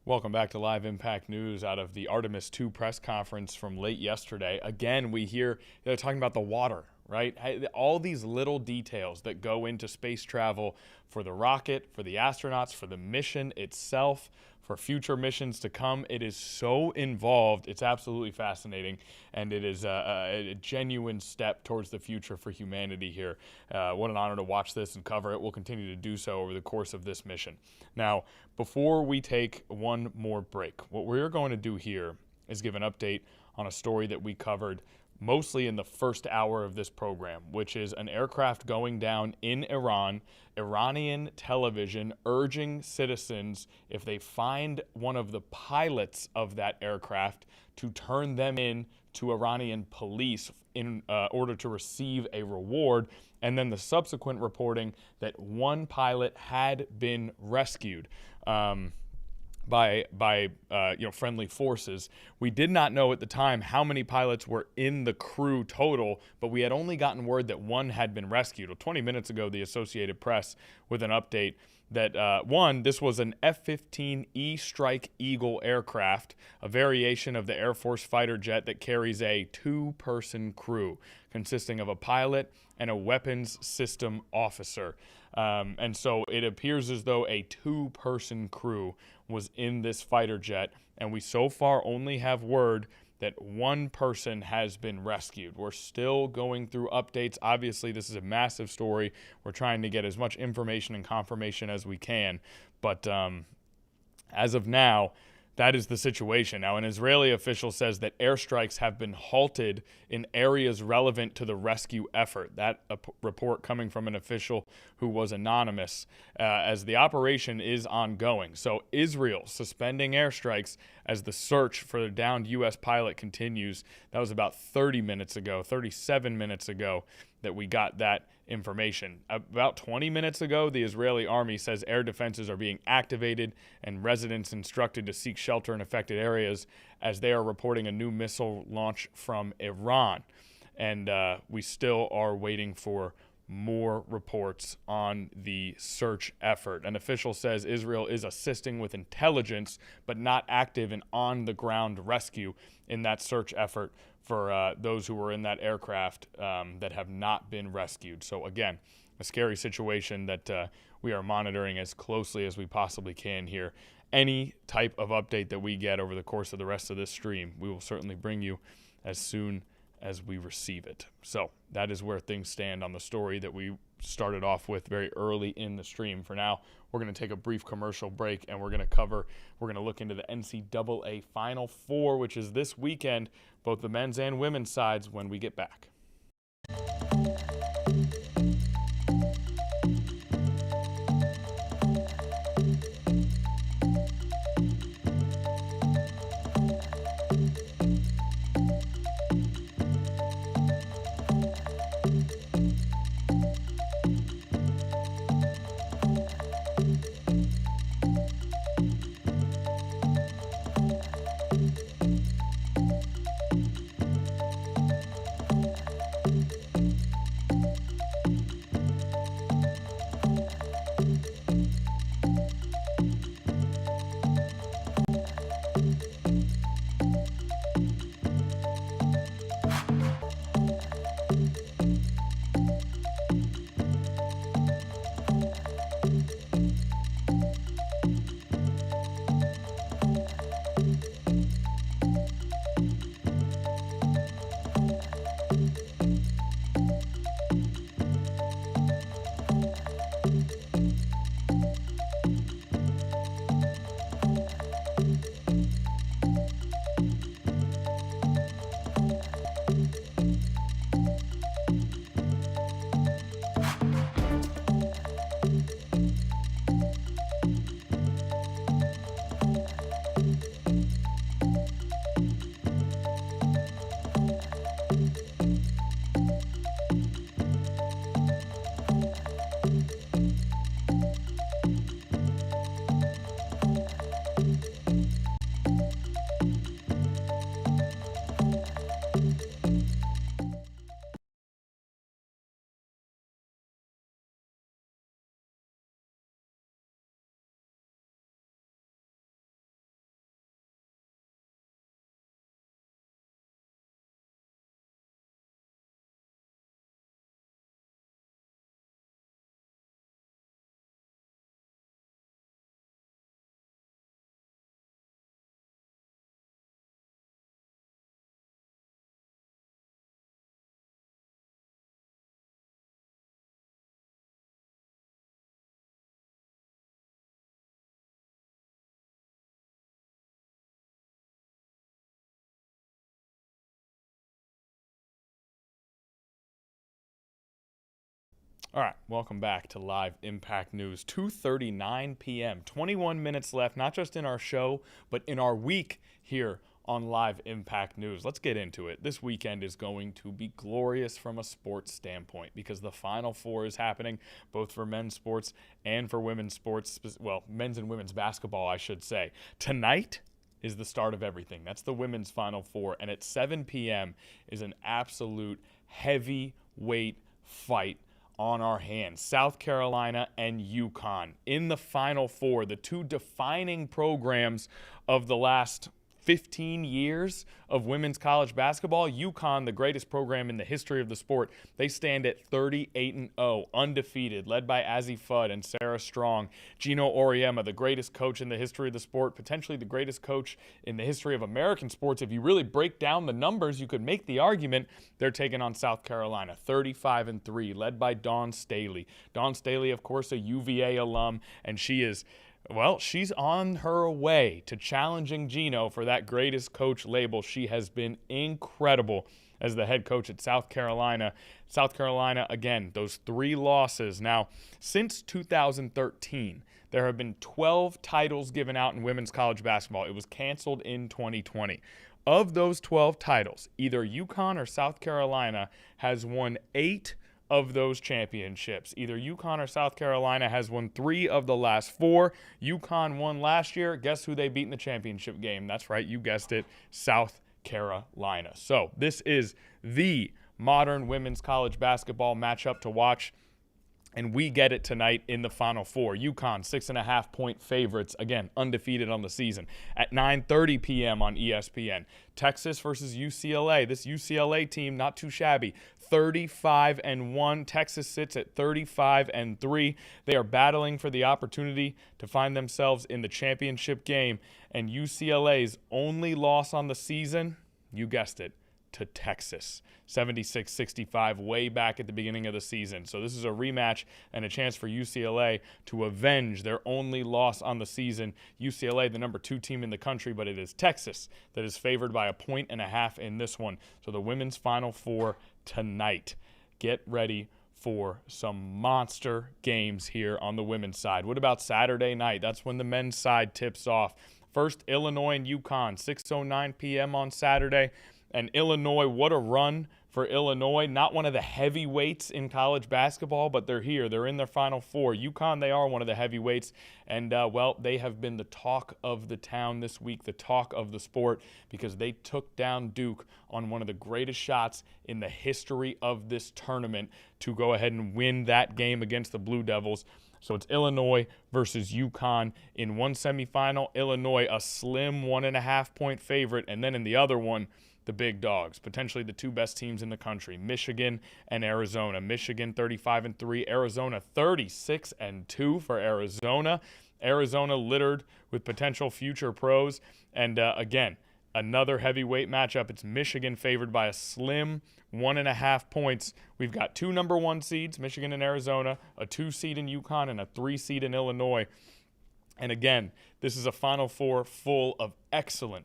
Welcome back to Live Impact News out of the Artemis II press conference from late yesterday. Again, we hear they're talking about the water, right? All these little details that go into space travel for the rocket, for the astronauts, for the mission itself, for future missions to come. It is so involved. It's absolutely fascinating, and it is a genuine step towards the future for humanity here. What an honor to watch this and cover it. We'll continue to do so over the course of this mission. Now, before we take one more break, what we're going to do here is give an update on a story that we covered mostly in the first hour of this program, which is an aircraft going down in Iran, Iranian television urging citizens, if they find one of the pilots of that aircraft, to turn them in to Iranian police in order to receive a reward. And then the subsequent reporting that one pilot had been rescued by friendly forces. We did not know at the time how many pilots were in the crew total, but we had only gotten word that one had been rescued. Well, 20 minutes ago, the Associated Press with an update that this was an F-15E Strike Eagle aircraft, a variation of the Air Force fighter jet that carries a two-person crew consisting of a pilot and a weapons system officer. And so it appears as though a two-person crew was in this fighter jet, and we so far only have word that one person has been rescued. We're still going through updates. Obviously, this is a massive story. We're trying to get as much information and confirmation as we can, but as of now, that is the situation. Now, an Israeli official says that airstrikes have been halted in areas relevant to the rescue effort. That report coming from an official who was anonymous, as the operation is ongoing. So Israel suspending airstrikes as the search for the downed U.S. pilot continues. That was about 37 minutes ago that we got that information. About 20 minutes ago, the Israeli army says air defenses are being activated and residents instructed to seek shelter in affected areas as they are reporting a new missile launch from Iran. And we still are waiting for more reports on the search effort. An official says Israel is assisting with intelligence, but not active in on-the-ground rescue in that search effort for those who were in that aircraft that have not been rescued. So again, a scary situation that we are monitoring as closely as we possibly can here. Any type of update that we get over the course of the rest of this stream, we will certainly bring you as soon as we receive it. So that is where things stand on the story that we started off with very early in the stream. For now, we're going to take a brief commercial break, and we're going to look into the NCAA Final Four, which is this weekend, both the men's and women's sides, when we get back. All right, welcome back to Live Impact News. 2:39 p.m., 21 minutes left, not just in our show, but in our week here on Live Impact News. Let's get into it. This weekend is going to be glorious from a sports standpoint because the Final Four is happening both for men's sports and for women's sports, well, men's and women's basketball, I should say. Tonight is the start of everything. That's the women's Final Four, and at 7 p.m. is an absolute heavyweight fight on our hands. South Carolina and UConn in the Final Four, the two defining programs of the last 15 years of women's college basketball. UConn, the greatest program in the history of the sport, they stand at 38-0, undefeated, led by Azzi Fudd and Sarah Strong. Gino Auriemma, the greatest coach in the history of the sport, potentially the greatest coach in the history of American sports. If you really break down the numbers, you could make the argument they're taking on South Carolina, 35-3, led by Dawn Staley. Dawn Staley, of course, a UVA alum, and she's on her way to challenging Gino for that greatest coach label. She has been incredible as the head coach at South Carolina. South Carolina, again, those 3 losses. Now, since 2013, there have been 12 titles given out in women's college basketball. It was canceled in 2020. Of those 12 titles, either UConn or South Carolina has won 8 of those championships. Either UConn or South Carolina has won 3 of the last 4. UConn won last year. Guess who they beat in the championship game? That's right, you guessed it, South Carolina. So this is the modern women's college basketball matchup to watch, and we get it tonight in the Final Four. UConn, 6.5-point favorites, again, undefeated on the season. At 9:30 p.m. on ESPN, Texas versus UCLA. This UCLA team, not too shabby, 35-1. Texas sits at 35-3. They are battling for the opportunity to find themselves in the championship game, and UCLA's only loss on the season, you guessed it, to Texas, 76-65, way back at the beginning of the season. So this is a rematch and a chance for UCLA to avenge their only loss on the season. UCLA, the number 2 team in the country, but it is Texas that is favored by 1.5 points in this one. So the women's Final Four tonight. Get ready for some monster games here on the women's side. What about Saturday night? That's when the men's side tips off. First, Illinois and UConn, 6:09 p.m. on Saturday. And Illinois, what a run for Illinois. Not one of the heavyweights in college basketball, but they're here. They're in their Final Four. UConn, they are one of the heavyweights. And, they have been the talk of the town this week, the talk of the sport, because they took down Duke on one of the greatest shots in the history of this tournament to go ahead and win that game against the Blue Devils. So it's Illinois versus UConn in one semifinal. Illinois, a slim 1.5-point favorite. And then in the other one, the big dogs, potentially the 2 best teams in the country, Michigan and Arizona. Michigan 35-3, Arizona 36-2 for Arizona. Arizona littered with potential future pros. And again, another heavyweight matchup. It's Michigan favored by a slim 1.5 points. We've got 2 number 1 seeds, Michigan and Arizona, a 2 seed in UConn, and a 3 seed in Illinois. And again, this is a Final Four full of excellent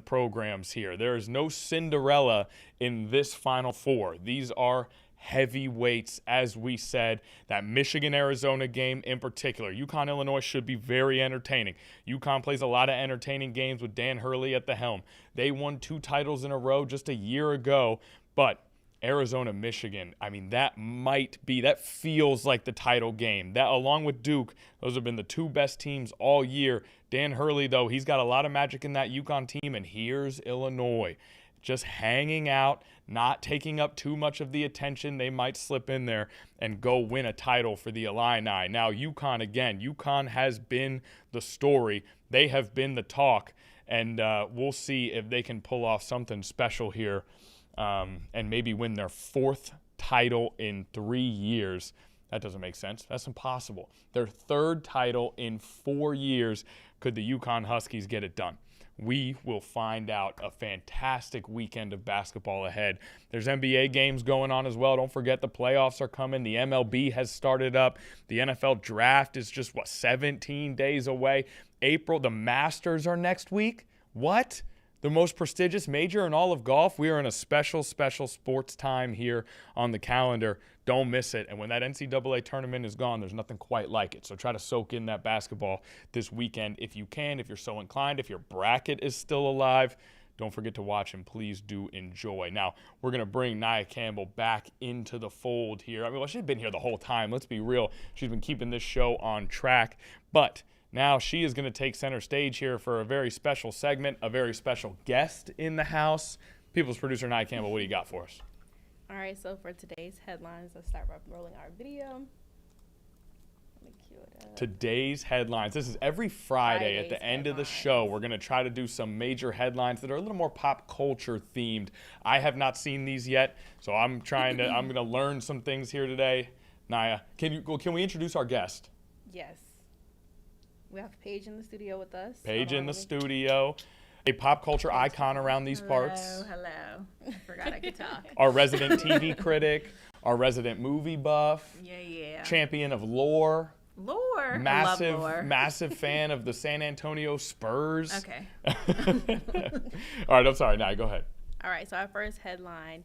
programs here. There is no Cinderella in this Final Four. These are heavyweights, as we said. That Michigan-Arizona game in particular. UConn-Illinois should be very entertaining. UConn plays a lot of entertaining games with Dan Hurley at the helm. They won 2 titles in a row just a year ago, but Arizona-Michigan, that feels like the title game. That, along with Duke, those have been the 2 best teams all year. Dan Hurley, though, he's got a lot of magic in that UConn team, and here's Illinois, just hanging out, not taking up too much of the attention. They might slip in there and go win a title for the Illini. Now, UConn has been the story. They have been the talk, and we'll see if they can pull off something special here. And maybe win their 4th title in 3 years. That doesn't make sense. That's impossible. Their 3rd title in 4 years. Could the UConn Huskies get it done? We will find out. A fantastic weekend of basketball ahead. There's NBA games going on as well. Don't forget the playoffs are coming. The MLB has started up. The NFL draft is just, 17 days away. April, the Masters are next week? What? the most prestigious major in all of golf. We are in a special sports time here on the calendar. Don't miss it. And when that NCAA tournament is gone, there's nothing quite like it. So try to soak in that basketball this weekend if you can, if you're so inclined, if your bracket is still alive. Don't forget to watch, and please do enjoy. Now, we're going to bring Nia Campbell back into the fold here. I mean, well, she's been here the whole time. Let's be real. She's been keeping this show on track. But now she is going to take center stage here for a very special segment, a very special guest in the house. People's producer, Nia Campbell, what do you got for us? All right, so for today's headlines, let's start by rolling our video. Let me cue it up. Today's headlines. This is every Friday at the end of the show. We're going to try to do some major headlines that are a little more pop culture themed. I have not seen these yet, so I'm going to learn some things here today. Nia, can we introduce our guest? Yes. We have Paige in the studio with us. Paige in the studio. A pop culture icon around these parts. Hello. Forgot I could talk. Our resident TV critic, our resident movie buff. Yeah. Champion of lore. Lore. Massive, I love lore. massive fan of the San Antonio Spurs. Okay. All right, I'm sorry. Now, go ahead. All right, so our first headline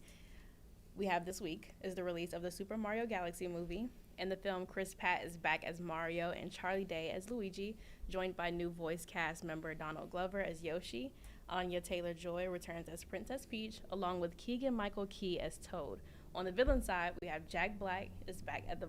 we have this week is the release of the Super Mario Galaxy movie. In the film, Chris Pratt is back as Mario and Charlie Day as Luigi, joined by new voice cast member Donald Glover as Yoshi. Anya Taylor-Joy returns as Princess Peach, along with Keegan-Michael Key as Toad. On the villain side, we have Jack Black is as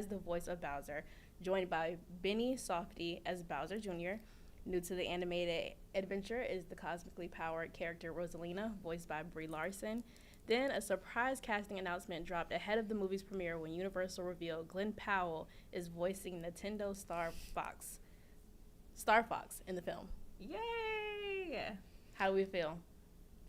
the voice of Bowser, joined by Benny Safdie as Bowser Jr. New to the animated adventure is the cosmically powered character Rosalina, voiced by Brie Larson. Then a surprise casting announcement dropped ahead of the movie's premiere when Universal revealed Glenn Powell is voicing Nintendo Star Fox in the film. Yay! How do we feel?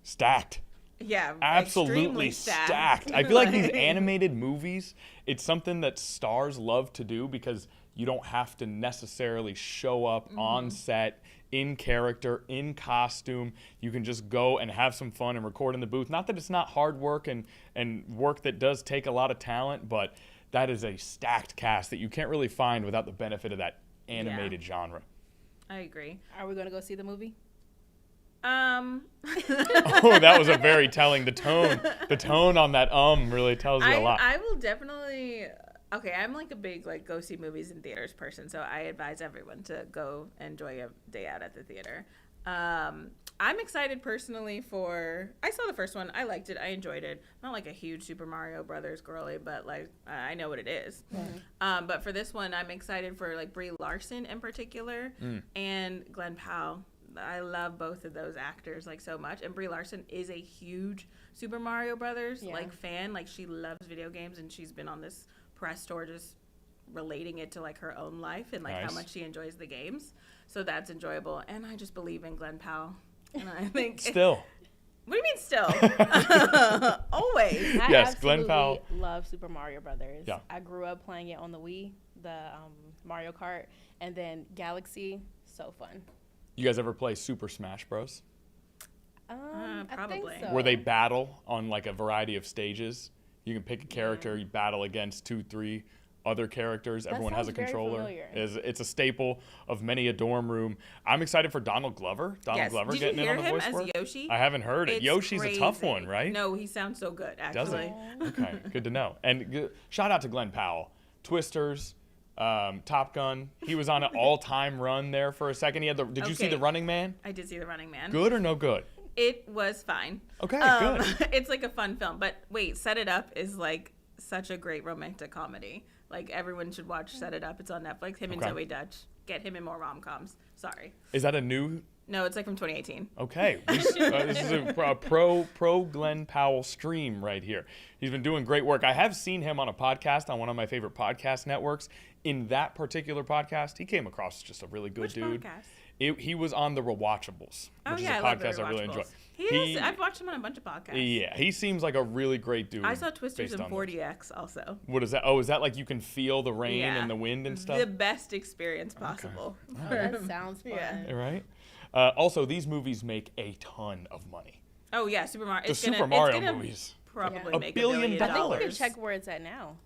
Stacked. Yeah, absolutely stacked. I feel like these animated movies, it's something that stars love to do because you don't have to necessarily show up on set, in character, in costume. You can just go and have some fun and record in the booth. Not that it's not hard work and work that does take a lot of talent, but that is a stacked cast that you can't really find without the benefit of that animated genre. I agree. Are we going to go see the movie? Oh, that was a very telling. The tone on that really tells you a lot. I will definitely. Okay, I'm like a big go see movies in theaters person, so I advise everyone to go enjoy a day out at the theater. I'm excited personally I saw the first one. I liked it. I enjoyed it. I'm not like a huge Super Mario Brothers girly, but I know what it is. But for this one, I'm excited for Brie Larson in particular and Glenn Powell. I love both of those actors so much, and Brie Larson is a huge Super Mario Brothers fan. She loves video games, and she's been on this press tour just relating it to her own life and how much she enjoys the games. So that's enjoyable, and I just believe in Glenn Powell. And I think still. What do you mean still? Always. Yes, Glenn Powell. Love Super Mario Brothers. Yeah. I grew up playing it on the Wii, the Mario Kart, and then Galaxy. So fun. You guys ever play Super Smash Bros? Probably. I think so. Where they battle on a variety of stages. You can pick a character, you battle against 2-3 other characters. Everyone has a controller. It's a staple of many a dorm room. I'm excited for Donald Glover. Glover Did getting you hear in on the voice him work. as Yoshi? I haven't heard it. It's Yoshi's crazy. a tough one, right? No, he sounds so good, actually. Does he? Okay, good to know. And shout out to Glenn Powell. Twisters, Top Gun. He was on an all-time run there for a second. Did you see The Running Man? I did see The Running Man. Good or no good? It was fine. Okay, good. It's a fun film. But wait, Set It Up is such a great romantic comedy. Everyone should watch Set It Up. It's on Netflix. Him and Zoe Dutch. Get him in more rom-coms. Sorry. Is that a new? No, it's from 2018. Okay. This is a pro Glenn Powell stream right here. He's been doing great work. I have seen him on a podcast on one of my favorite podcast networks. In that particular podcast, he came across just a really good dude. Podcast? He was on the Rewatchables, which is a podcast I really enjoy. I've watched him on a bunch of podcasts. Yeah, he seems like a really great dude. I saw Twisters and 40X also. What is that? Oh, is that you can feel the rain and the wind and stuff? The best experience possible. Okay. That sounds fun. Yeah. Right? Also, these movies make a ton of money. Oh, yeah, Super Mario. The Super Mario movies. Probably a make billion $1 billion. I think you can check where it's at now.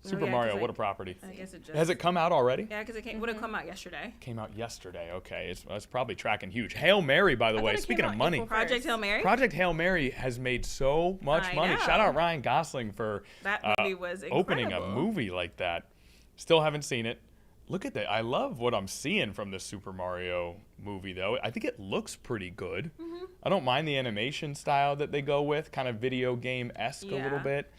Super Mario, what a property. I guess it just... Has it come out already? Yeah, because it would have come out yesterday. Came out yesterday. Okay, it's probably tracking huge. Hail Mary, by the way. Speaking of money, Project Hail Mary. Project Hail Mary has made so much money. Shout out Ryan Gosling for that movie was opening a movie like that. Still haven't seen it. Look at that. I love what I'm seeing from the Super Mario movie, though. I think it looks pretty good. I don't mind the animation style that they go with, kind of video game-esque a little bit.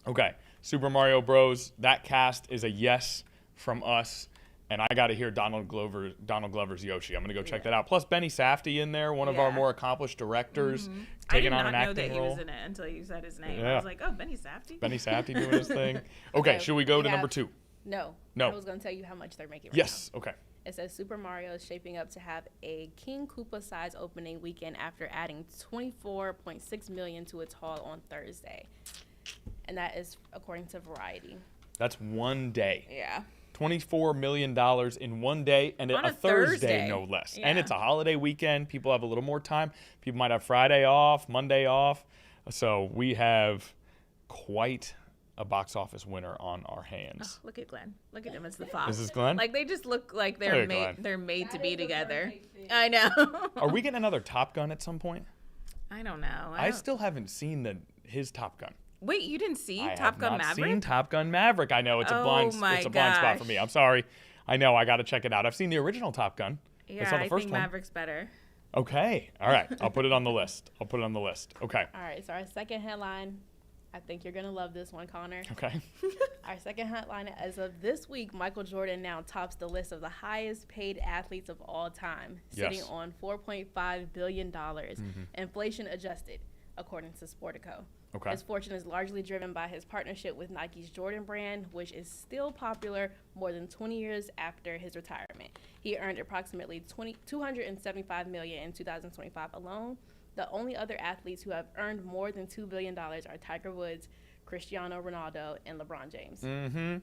Okay, Super Mario Bros. That cast is a yes from us, and I got to hear Donald Glover's Yoshi. I'm going to go check that out. Plus Benny Safdie in there, one of our more accomplished directors, taking on an acting role. I did not know that he was in it until you said his name. I was like, oh, Benny Safdie? Benny Safdie doing his thing. Okay, should we go to number 2? No. I was going to tell you how much they're making right now. Okay. It says Super Mario is shaping up to have a King Koopa size opening weekend after adding $24.6 million to its haul on Thursday. And that is according to Variety. That's one day. Yeah. $24 million in one day, and on a Thursday, no less. Yeah. And it's a holiday weekend. People have a little more time. People might have Friday off, Monday off. So we have quite a box office winner on our hands. Oh, look at Glenn. Look at him as the fox. This is Glenn? Like, they just look like they're made to be together. I know. Are we getting another Top Gun at some point? I don't know. I still haven't seen his Top Gun. Wait, you didn't see Top Gun Maverick? I have not seen Top Gun Maverick. I know it's a blind spot for me. I'm sorry. I know. I got to check it out. I've seen the original Top Gun. Yeah, I saw the first think one. Maverick's better. Okay. All right. I'll put it on the list. Okay. All right. So our second headline, I think you're going to love this one, Connor. Okay. Our second headline, as of this week, Michael Jordan now tops the list of the highest paid athletes of all time, sitting on $4.5 billion, inflation adjusted, according to Sportico. Okay. His fortune is largely driven by his partnership with Nike's Jordan brand, which is still popular more than 20 years after his retirement. He earned approximately $275 million in 2025 alone. The only other athletes who have earned more than $2 billion are Tiger Woods, Cristiano Ronaldo, and LeBron James.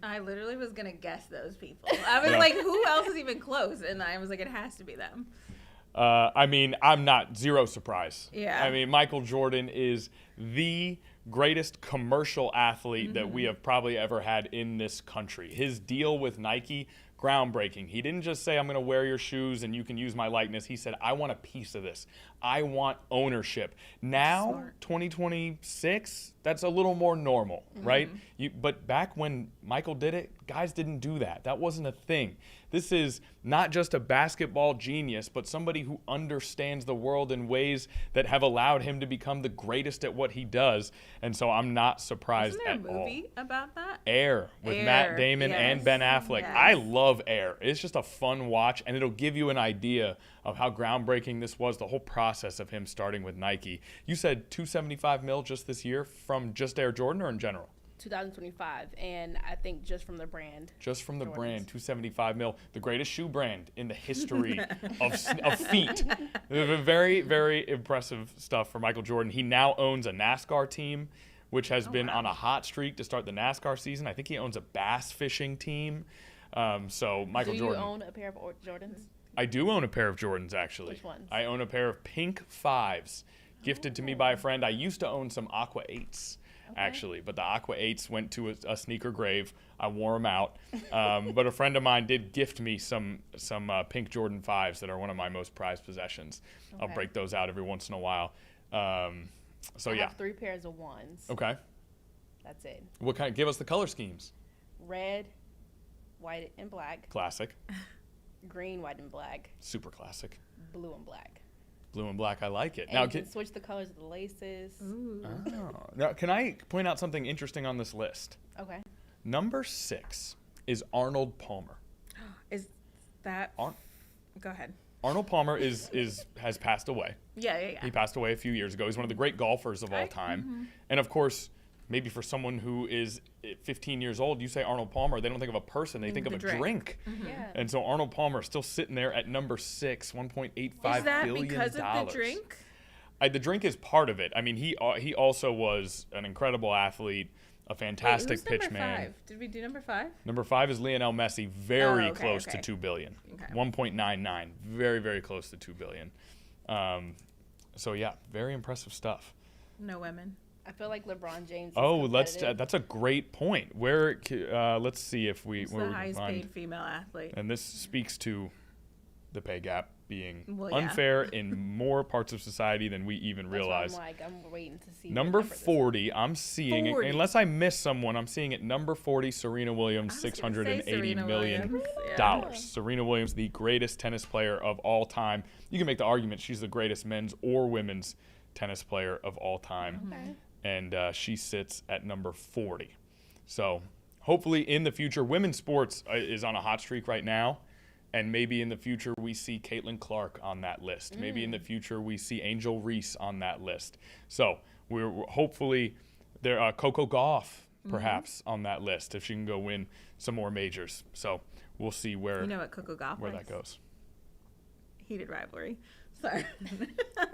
I literally was going to guess those people. I was like, who else is even close? And I was like, it has to be them. I mean, I'm not zero surprise. Yeah. I mean, Michael Jordan is the greatest commercial athlete that we have probably ever had in this country. His deal with Nike, groundbreaking. He didn't just say, I'm going to wear your shoes and you can use my likeness. He said, I want a piece of this. I want ownership. Now, 2026, that's a little more normal, right? But back when Michael did it, guys didn't do that. That wasn't a thing. This is not just a basketball genius, but somebody who understands the world in ways that have allowed him to become the greatest at what he does. And so I'm not surprised at all. Isn't there a movie about that? Air with Matt Damon and Ben Affleck. I love Air. It's just a fun watch, and it'll give you an idea of how groundbreaking this was, the whole process of him starting with Nike. You said $275 million just this year from just Air Jordan or in general? 2025, and I think just from the brand. Just from the brand, $275 million, the greatest shoe brand in the history of feet. Very, very impressive stuff for Michael Jordan. He now owns a NASCAR team, which has been on a hot streak to start the NASCAR season. I think he owns a bass fishing team. So Michael Jordan. Do you own a pair of Jordans? I do own a pair of Jordans, actually. Which ones? I own a pair of pink 5s, gifted to me by a friend. I used to own some Aqua 8s. Actually, but the Aqua 8s went to a sneaker grave. I wore them out. But a friend of mine did gift me some pink Jordan 5s that are one of my most prized possessions. I'll break those out every once in a while. I have 3 pairs of 1s. Okay. That's it. What kind? Give us the color schemes. Red, white, and black. Classic. Green, white, and black. Super classic. Blue and black. Blue and black, I like it. And you can switch the colors of the laces. Ooh. Oh. Now, can I point out something interesting on this list? Okay. Number 6 is Arnold Palmer. Is that? Go ahead. Arnold Palmer has passed away. Yeah. He passed away a few years ago. He's one of the great golfers of all time. And of course, maybe for someone who is 15 years old, you say Arnold Palmer, they don't think of a person, they think of a drink. Yeah. And so Arnold Palmer is still sitting there at number 6, $1.85 billion. Is that because of the drink? The drink is part of it. I mean, he also was an incredible athlete, a fantastic pitchman. Number 5? Did we do number 5? Number 5 is Lionel Messi, very close to $2 billion. 1.99, very, very close to $2 billion. So yeah, very impressive stuff. No women. I feel like LeBron James. That's a great point. Let's see if It's the highest paid female athlete. And this speaks to the pay gap being yeah. unfair in more parts of society than we even realize. I'm waiting to see. Number 40, I'm seeing, 40. unless I miss someone, I'm seeing at number 40, Serena Williams, $680 million. Yeah. Serena Williams, the greatest tennis player of all time. You can make the argument she's the greatest men's or women's tennis player of all time. Okay. And she sits at number 40. So hopefully in the future, women's sports is on a hot streak right now. And maybe in the future we see Caitlin Clark on that list. Maybe in the future we see Angel Reese on that list. So we're hopefully there Coco Gauff perhaps on that list if she can go win some more majors. So we'll see where what Coco Gauff where likes? that goes. Heated rivalry. Sorry.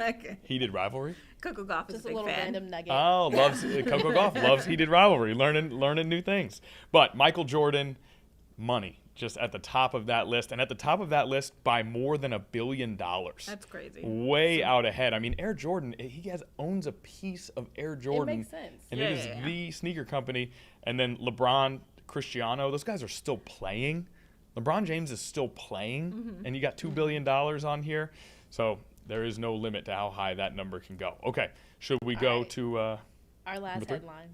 Okay. Heated rivalry? Coco Gauff is Just a a big little fan. random nugget. Oh, Coco Gauff loves heated rivalry, learning new things. But Michael Jordan, money. Just at the top of that list, and at the top of that list by more than $1 billion. That's crazy. Way out ahead. I mean, Air Jordan, he owns a piece of Air Jordan. It makes sense. And it is the sneaker company. And then LeBron, Cristiano, those guys are still playing. LeBron James is still playing, and you got $2 billion on here. So there is no limit to how high that number can go. Okay, should we go to our last 3? headline?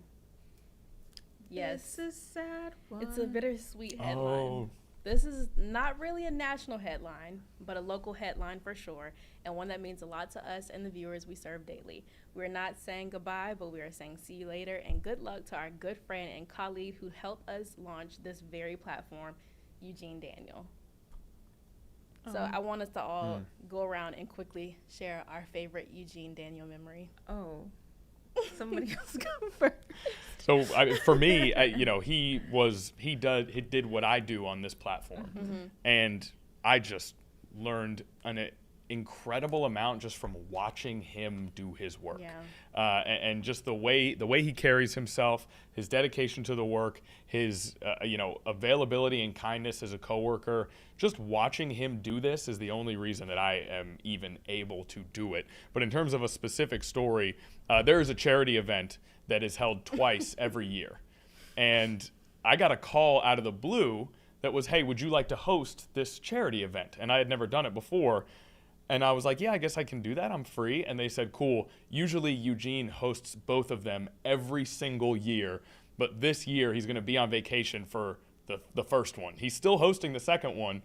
Yes. It's a sad one. It's a bittersweet headline. Oh. This is not really a national headline, but a local headline for sure, and one that means a lot to us and the viewers we serve daily. We're not saying goodbye, but we are saying see you later, and good luck to our good friend and colleague who helped us launch this very platform, Eugene Daniel. So I want us to all go around and quickly share our favorite Eugene Daniel memory. Oh. Somebody else go first. So for me, he did what I do on this platform, and I just learned an incredible amount just from watching him do his work, and just the way he carries himself, his dedication to the work, his availability and kindness as a coworker. Just watching him do this is the only reason that I am even able to do it. But in terms of a specific story, there is a charity event that is held twice every year. And I got a call out of the blue that was, hey, would you like to host this charity event? And I had never done it before. And I was like, yeah, I guess I can do that. I'm free. And they said, cool. Usually Eugene hosts both of them every single year. But this year he's going to be on vacation for the first one. He's still hosting the second one.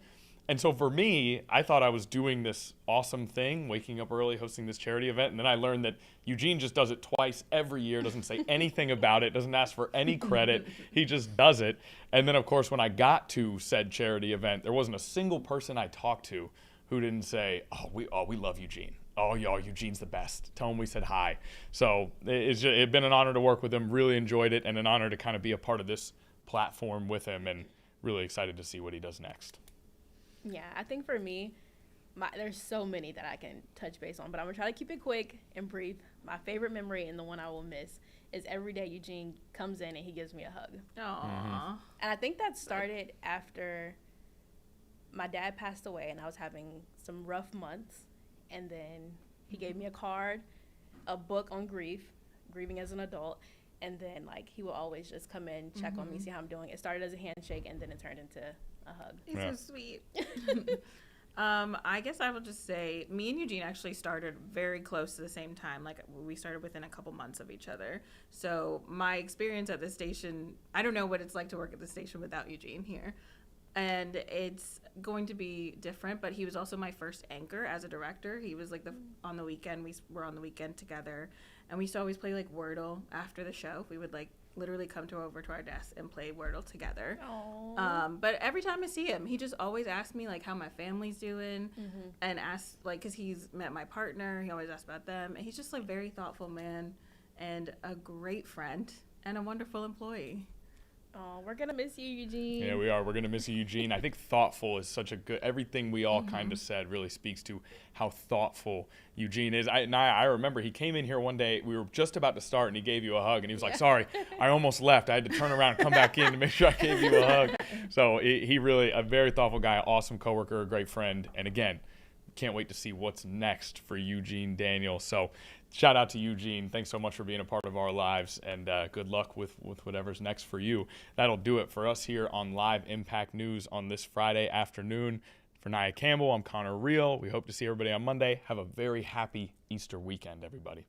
And so for me, I thought I was doing this awesome thing, waking up early, hosting this charity event. And then I learned that Eugene just does it twice every year, doesn't say anything about it, doesn't ask for any credit. He just does it. And then, of course, when I got to said charity event, there wasn't a single person I talked to who didn't say, we love Eugene. Oh, Eugene's the best. Tell him we said hi. So it's been an honor to work with him. Really enjoyed it, and an honor to kind of be a part of this platform with him, and really excited to see what he does next. Yeah, I think for me, there's so many that I can touch base on, but I'm going to try to keep it quick and brief. My favorite memory and the one I will miss is every day Eugene comes in and he gives me a hug. Aww. And I think that started after my dad passed away and I was having some rough months. And then he gave me a card, a book on grieving as an adult. And then, he will always just come in, check on me, see how I'm doing. It started as a handshake, and then it turned into a hug. He's so sweet. I guess I will just say, me and Eugene actually started very close to the same time. We started within a couple months of each other. So my experience at the station, I don't know what it's like to work at the station without Eugene here. And it's going to be different, but he was also my first anchor as a director. He was on the weekend, we were on the weekend together, and we used to always play Wordle after the show. We would literally come over to our desk and play Wordle together. But every time I see him, he just always asks me how my family's doing, and asks because he's met my partner. He always asks about them, and he's just very thoughtful man, and a great friend, and a wonderful employee. Oh, we're going to miss you, Eugene. Yeah, we are. We're going to miss you, Eugene. I think thoughtful is such a good, everything we all kind of said really speaks to how thoughtful Eugene is. I remember he came in here one day, we were just about to start, and he gave you a hug, and he was like, sorry, I almost left. I had to turn around and come back in to make sure I gave you a hug. So he really, a very thoughtful guy, awesome coworker, a great friend. And again, can't wait to see what's next for Eugene Daniel. So Shout out to Eugene. Thanks so much for being a part of our lives, and good luck with whatever's next for you. That'll do it for us here on Live Impact News on this Friday afternoon. For Nia Campbell, I'm Connor Reel. We hope to see everybody on Monday. Have a very happy Easter weekend, everybody.